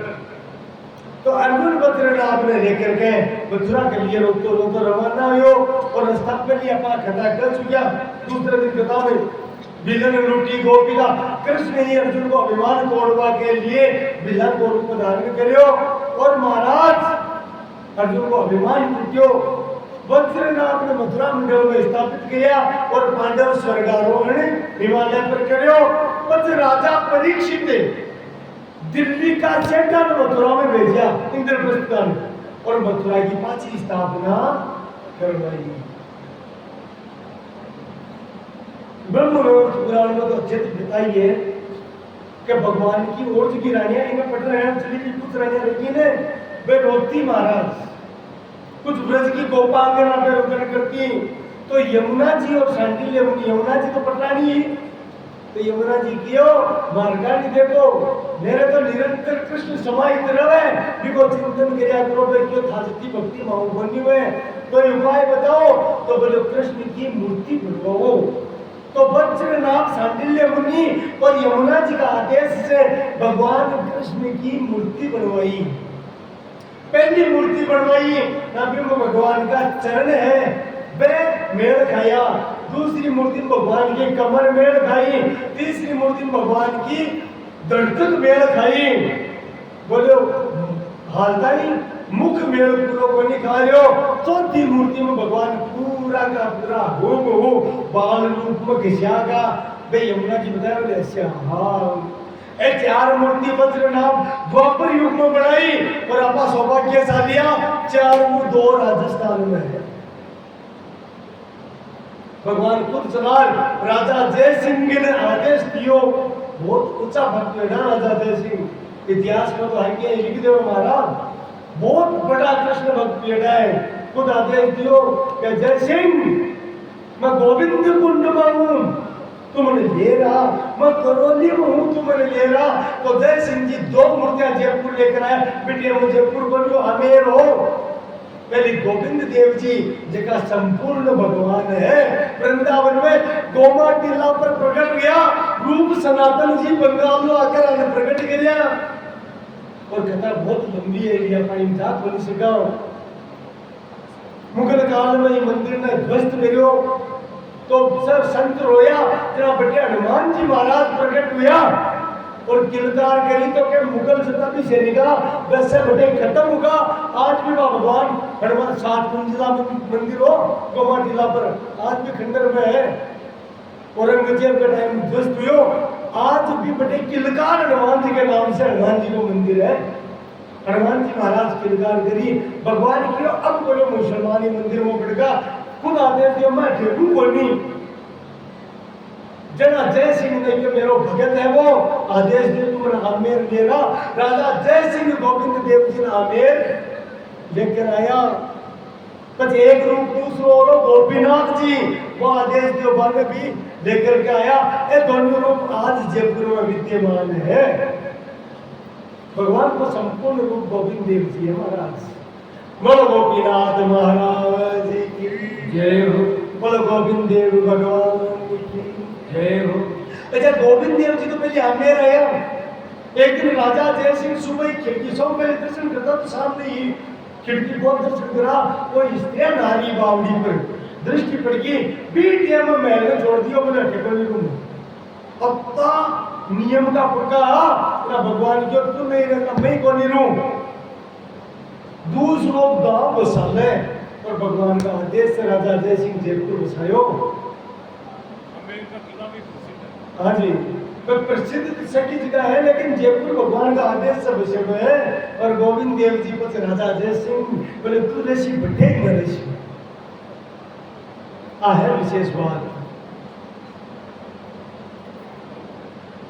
तो अर्जुन बद्रीनाथ ने लेकर के मथुरा के लिए रोतो रोतो रवाना हुए और रास्ता पे लिए अपना खता कर चुका। दूसरे दिन कथा में बिलन लूटी गोपिका कृष्ण ही अर्जुन को अभिमान तोड़वा के लिए बिलन को रूप धारण करियो और महाराज अर्जुन को अभिमान टूटियो। बद्रीनाथ ने मथुरा मंडल में स्थापित किया और पांडव स्वर्गारोहण हिमालय पर करियो। बस राजा परीक्षित दिल्ली का सेंटर मथुरा में भेजा इंद्रप्रस्थ ने और मथुरा की पांचवी स्थापना करवाई। ब्रह्म पुराण में तो अच्छे से बताई है कि भगवान की ओर की रानियां इन्हें पट रहे हैं चली कुछ रानियां लेकिन वे रोती महाराज कुछ ब्रज की गोपांगना पे रुकन करती। तो यमुना जी और शांडिल्य मुनि यमुना जी तो पटरानी तो यमुना जी कियो मार्गानी देखो मेरे तो निरंतर कृष्ण समाहित रहे बिको चिंतन किया करो बे क्यों थाजती भक्ति माऊ बनी हुए तो उपाय बताओ। तो बोले कृष्ण की मूर्ति बनवाओ। तो बद्रीनाथ शांडिल्य मुनि और यमुना जी का आदेश से भगवान कृष्ण की मूर्ति बनवाई। पहली मूर्ति बनवाई नबी में भगवान का चरण है वे मेल खाया। दूसरी मूर्ति भगवान की कमर मेल खाई। तीसरी मूर्ति भगवान की दर्दक मेल खाई। बोलो हालता ही मुख मेल पूरा को नहीं खा रहे हो। चौथी मूर्ति में भगवान पूरा का पूरा हो बाल रूप में घिसियागा वे यमुना जी बताया बोले अच्छा हाँ ए चार मूर्ति बद्रीनाथ द्वापर युग में बनाई और आपा सौभाग्यशालिया चार दो राजस्थान में है। भगवान खुद सवाल राजा जय सिंह ने आदेश दियो। बहुत ऊंचा भक्त है ना राजा जय सिंह इतिहास में तो है लिख दो महाराज बहुत बड़ा कृष्ण भक्त बेटा है। खुद आदेश दियो कि जय सिंह मैं गोविंद कुंड में हूं तुमने ले रहा मैं करौली में हूं तुमने ले रहा। तो जय सिंह जी दो मूर्तियां जयपुर लेकर आए बेटे वो जयपुर बोलियो अमेर हो। पहले गोविंद देव जी जिनका संपूर्ण भगवान है वृंदावन में गोमा टीला पर प्रकट गया रूप सनातन जी बंगाल में आकर आने प्रकट किया और कथा बहुत लंबी है लिया पाइन था बोल सका। मुगल काल में ये मंदिर ने ध्वस्त करियो तो सर संत रोया तेरा बेटे हनुमान जी महाराज प्रकट हुआ और किलकार करी तो के मुगल शताब्दी सैनिका बस से बटे खत्म होगा। आज भी भगवान हनुमान 7 मंजिला मंदिर हो गोमा टीला पर आज भी खंडर में है। औरंगजेब का टाइम ध्वस्त हुआ आज भी बटे किलकार हनुमान जी के नाम से हनुमान जी को मंदिर है। हनुमान जी महाराज किलकार करी भगवान की अब बोलो मुसलमानी मंदिर में बढ़गा खुद आदेश दियो मैं ठेकू बोलनी जना जय सिंह ने के मेरो भगत है वो आदेश दे तुम आमेर लेना। राजा जय सिंह गोविंद देव जी ने आमेर लेकर आया। बस एक रूप दूसरो और गोपीनाथ जी वो आदेश दियो बाद में भी लेकर के आया। ये दोनों रूप आज जयपुर में विद्यमान है। भगवान को संपूर्ण रूप गोविंद देव जी है महाराज। बोलो गोपीनाथ महाराज की जय हो। बोलो गोविंद देव भगवान की जय हो। अच्छा गोविंद देव जी तो पहले आमेर आया। एक दिन राजा जय सिंह सुबह खिड़की से पहले दर्शन करता तो सामने ही खिड़की को दर्शन करा कोई स्त्री नारी बावड़ी पर दृष्टि पड़ गई बीटिया में महल ने छोड़ दिया बोले ठिकाने रूम अब नियम का पक्का ना भगवान की तुम नहीं रहना मैं कौन नहीं रहूं दूसरों गांव बसाले और भगवान का आदेश से राजा जय सिंह जयपुर बसायो। हाँ जी तो प्रसिद्ध सटी जगह है लेकिन जयपुर भगवान का आदेश से बसे हुए है। और गोविंद देव जी पर राजा जय सिंह बोले तू ऋषि बटे ऋषि है विशेष बात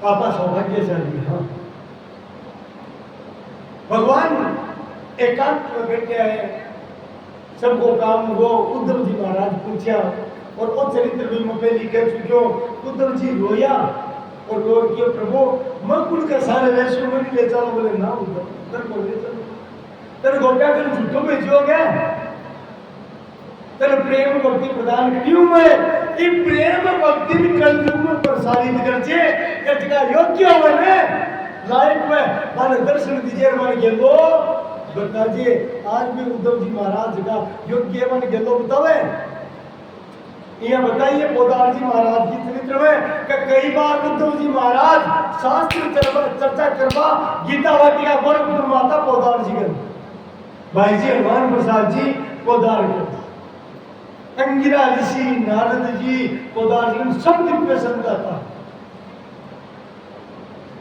आपका सौभाग्यशाली। हाँ भगवान एकांत में बैठे है सबको काम वो उद्धव जी महाराज पूछा और वो चरित्र भी मैं पहले कह चुके उद्धव जी रोया और रो के प्रभु मैं कुल के सारे वैश्यों में ले चलो बोले ना उधर को ले चलो तेरे गोटा कर झूठों में जो गया तेरे प्रेम भक्ति प्रदान क्यों मैं ये प्रेम भक्ति भी कलयुग में प्रसारित करछे ये जगह योग्य होने लायक में माने दर्शन दीजिए माने गेलो बताइए आज भी उद्धव जी महाराज का योग्य बन गेलो बतावे ये बताइए पोदार जी महाराज की चरित्र में कि कई बार उद्धव जी महाराज शास्त्र चर्चा करवा गीता वाटिका गोरखपुर माता पोदार जी कर भाई जी हनुमान प्रसाद जी पोदार कर अंगिरा ऋषि नारद जी पोदार जी सब दिव्य संता था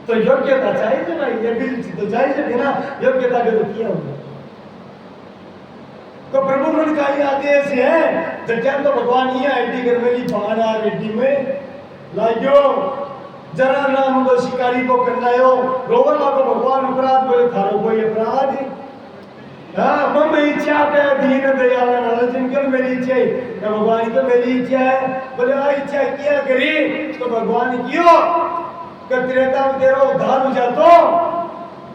तो योग्यता चाहिए भाई ये भी तो चाहिए ना योग्यता के तो किया होगा तो प्रभु मन का ही आदेश है जब तो भगवान ही आईटी कर मेरी भाना रेड्डी में लाइयो जरा नाम को शिकारी को करनायो रोवर को भगवान अपराध बोले थारो कोई अपराध हाँ मम इच्छा के दीन दयाल नारायण कर मेरी इच्छा है तो भगवान की मेरी इच्छा है बोले आ इच्छा किया करी तो भगवान कियो कि त्रेता में तेरा उद्धार हो जातो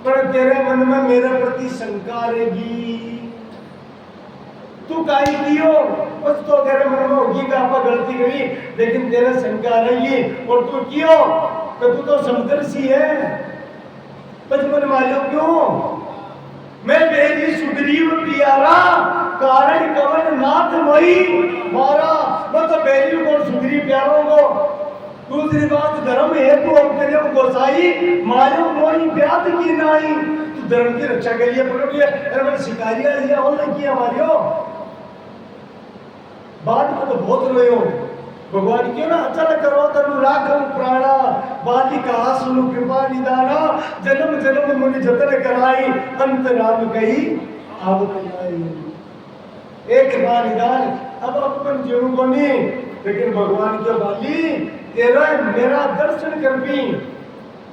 पर तेरे मन में मेरे प्रति शंका रहेगी तू काई कियो बस तो तेरे मन में होगी कि आपा गलती करी लेकिन तेरे शंका रहेगी और तू कियो कि तू तो समदर्शी है बस मन मालियो क्यों मैं मेरी सुग्रीव प्यारा कारण कवन नाथ मई मारा मैं तो बेरी को सुग्रीव प्यारों को दूसरी बात धर्म हेतु हम करियो गोसाई मारो मोई ब्याद की नाई तू धर्म की रक्षा के लिए पकड़ लिया अरे मैंने शिकारिया लिया हो नहीं किया मारियो बात को तो बहुत रोयो भगवान क्यों ना अचल करो तनु राखम प्राणा बालिका सुनु कृपा निदाना जन्म जन्म मुनि जतन कराई अंत राम कही आवत आई एक बार निदान अब अपन जीवन को नहीं लेकिन भगवान के बाली तेरा मेरा दर्शन कर भी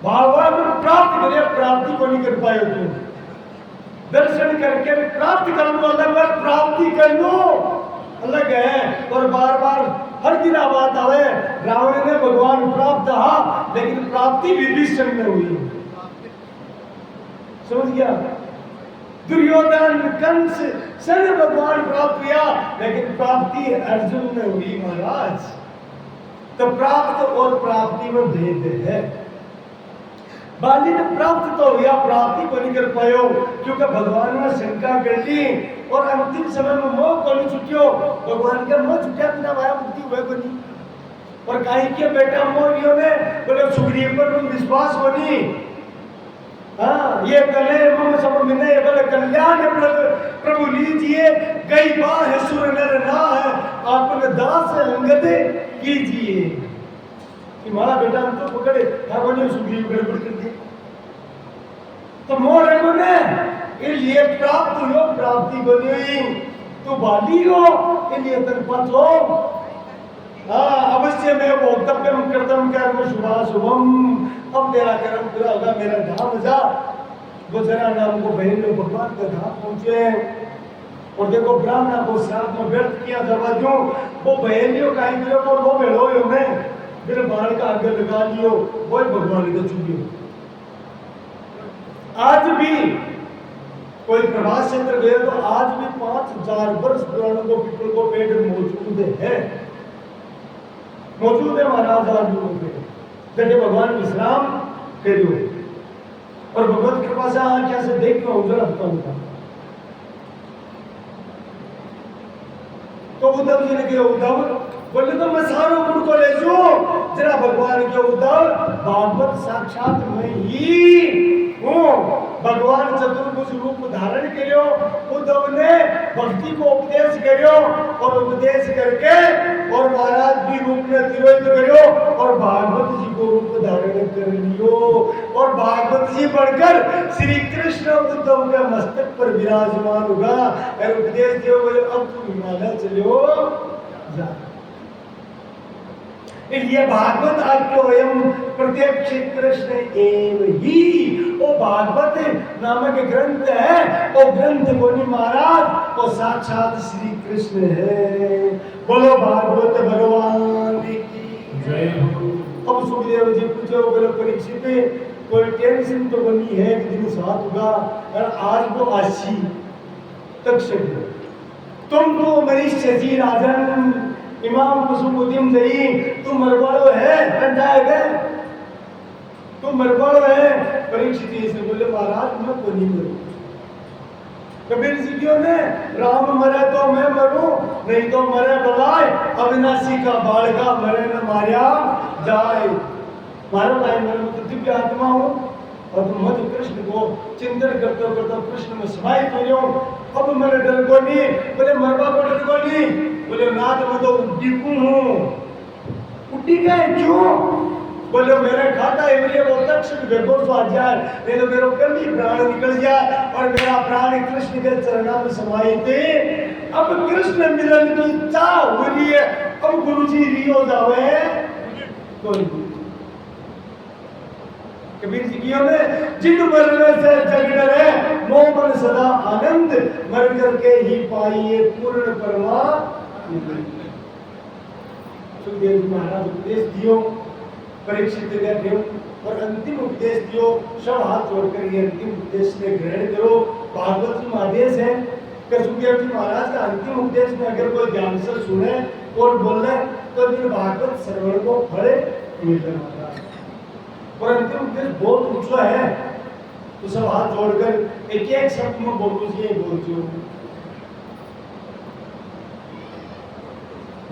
भागवत प्राप्त करे प्राप्ति को नहीं कर पाए तू दर्शन करके प्राप्त कर लो अलग बार प्राप्ति कर लो अलग है और बार बार हर दिन बात आवे रावण ने भगवान प्राप्त हा लेकिन प्राप्ति विभीषण में हुई समझ गया दुर्योधन कंस सब भगवान प्राप्त किया लेकिन प्राप्ति अर्जुन में हुई महाराज तो प्राप्त और प्राप्ति में भेद है बाली ने प्राप्त तो हुआ प्राप्ति को नहीं कर पायो क्योंकि भगवान ने शंका कर ली और अंतिम समय में मोह को नहीं छुटियो भगवान के मोह छुटिया बिना वाया मुक्ति हुए को नहीं और काहे के बेटा मोहियों ने बोले सुग्रीव पर विश्वास हो नहीं हाँ ये कले मम सब मिने बोले कल्याण प्रभु लीजिए गई बा है सुर नर ना है आपने दास अंगद कीजिए कि मारा बेटा हम तो पकड़े ठाकुर ने सुग्रीव गड़बड़ कर दी तो मोर है ने ये लिए प्राप्त हो प्राप्ति बनी हुई तो बाली हो ये लिए तनपत हो हाँ अवश्य मैं वक्तव्यम कर्तव्यम कर्म शुभा शुभम अब तेरा कर्म पूरा होगा मेरा धाम जा गुजरा नाम को बहन लोग भगवान का धाम पहुंचे और देखो ब्राह्मण को श्राप में व्यर्थ किया दबा दूं वो बहनियों का ही और वो भेड़ो में फिर बाढ़ का आगे लगा लियो वो भगवान का चुनियो आज भी कोई प्रभास क्षेत्र गए तो आज भी 5000 वर्ष पुराने को पीपल को पेड़ मौजूद है महाराज आज लोगों पे जैसे भगवान विश्राम करियो और भगवत कृपा से क्या से देख के उधर हटता हूँ तो उद्धव जी ने कहा उद्धव बोले तो मैं सारों गुण को ले जो जरा भगवान के उद्धव भागवत साक्षात मैं ही हूँ भगवान चतुर्भुज रूप धारण करियो उद्धव ने भक्ति को उपदेश करियो और उपदेश करके और महाराज भी रूप में तिरोहित करियो और भागवत जी को रूप धारण कर लियो और भागवत जी बढ़कर श्री कृष्ण उद्धव के मस्तक पर विराजमान होगा और उपदेश दियो बोले अब तुम हिमालय चलो जा ये भागवत आख्योयम प्रत्यक्ष कृष्ण एव ही वो भागवत नामक ग्रंथ है वो ग्रंथ बोली महाराज वो साक्षात श्री कृष्ण है बोलो भागवत भगवान की जय हो। अब सुखदेव जी पूछे बोले परीक्षित कोई टेंशन तो बनी है एक दिन साथ होगा और आज वो 80 तक तुम तो मरीश्य जी राजन इमाम कुसुमुद्दीन दई तुम मरवाड़ो है कंटाए गए तुम मरवाड़ो है परीक्षित से बोले महाराज मैं को नहीं मरूं कबीर जी क्यों ने राम मरे तो मैं मरूं, नहीं तो मरे बलाय, अविनाशी का बालका मरे न मारिया जाए। मारो भाई मेरे में तो दिव्य आत्मा हूँ और तुम मत कृष्ण को चिंतन करते करते कृष्ण में समाहित हो जाओ। अब मेरे डर को नहीं, बोले मरवा को डर को नहीं, बोले नाथ मैं तो उड्डीकू हूँ। उड्डी गए क्यों? बोले मेरे खाता इवरिये वो तक्षक बेहोश आ जाए, नहीं तो मेरे कल ही प्राण निकल जाए और मेरा प्राण कृष्ण के चरणों में समाहित है। अब कृष्ण मिलन की चाह हो रही है, अब गुरुजी रियो जावे कोई कबीर जी की ने जिन मरने से जग डरे, मोह मन सदा आनंद, मर करके ही पाइए पूर्ण परमात्मा। सुखदेव जी महाराज उपदेश दियो, परीक्षित ने दियो और अंतिम उपदेश दियो। सब हाथ जोड़कर ये अंतिम उपदेश में ग्रहण करो। भागवत में आदेश है कि सुखदेव जी महाराज का अंतिम उपदेश में अगर कोई ध्यान से सुने और बोले तो दिन भागवत श्रवण को फल मिलता है। और अंतिम उपदेश बहुत ऊंचा है, तो सब हाथ जोड़कर एक एक शब्द में बोलूं ये बोलती हूँ।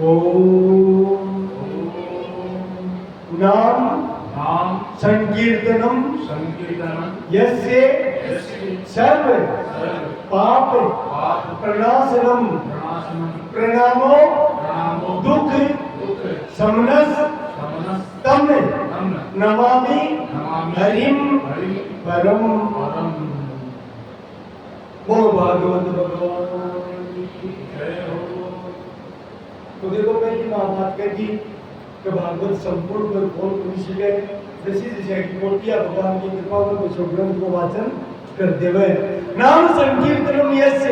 ओम नाम संकीर्तनम यस्य सर्व पाप प्रणाशनम प्रणामो दुख समनस तम नमामि हरिम परम। बोलो भागवत भगवान की जय हो। तो देखो पहली बात कह दी कि भागवत संपूर्ण पर कौन पूरी सके, जैसी जैसे की कोटिया भगवान की कृपा में कुछ ग्रंथ को वाचन करते हुए नाम संकीर्तनम यस्य।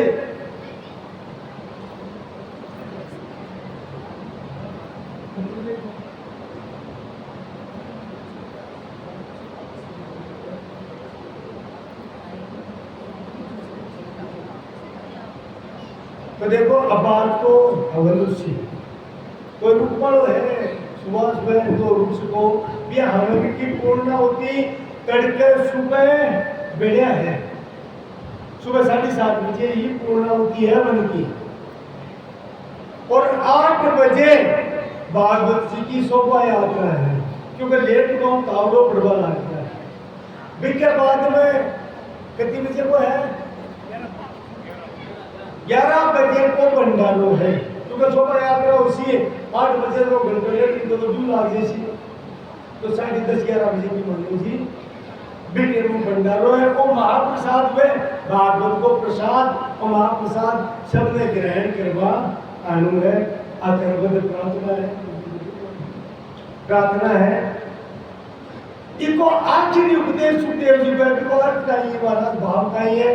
तो देखो अब बात को हवनुषी कोई रुक्मण है सुभाष बहन तो रुक्ष को भी हवन की पूर्ण होती तड़के सुबह बेड़िया है, सुबह 7:30 बजे ही पूर्ण होती है वन की और 8 बजे भागवत जी की शोभा यात्रा है, क्योंकि लेट को तावड़ो पड़वा लगता है। बिके बाद में कितनी बजे को है 11 बजे को भंडारो है, क्योंकि शोभा यात्रा उसी 8 बजे को घंटे तो दूर लाग जैसी तो 10:30-11 बजे की मंदिर जी बिके में भंडारो है। वो महाप्रसाद में भागवत को प्रसाद और महाप्रसाद सबने ग्रहण करवा आनु है। आकर्बद प्रार्थना है। इनको आखिरी उपदेश सुखदेव जी को अर्थ का ये महाराज भाव का ही है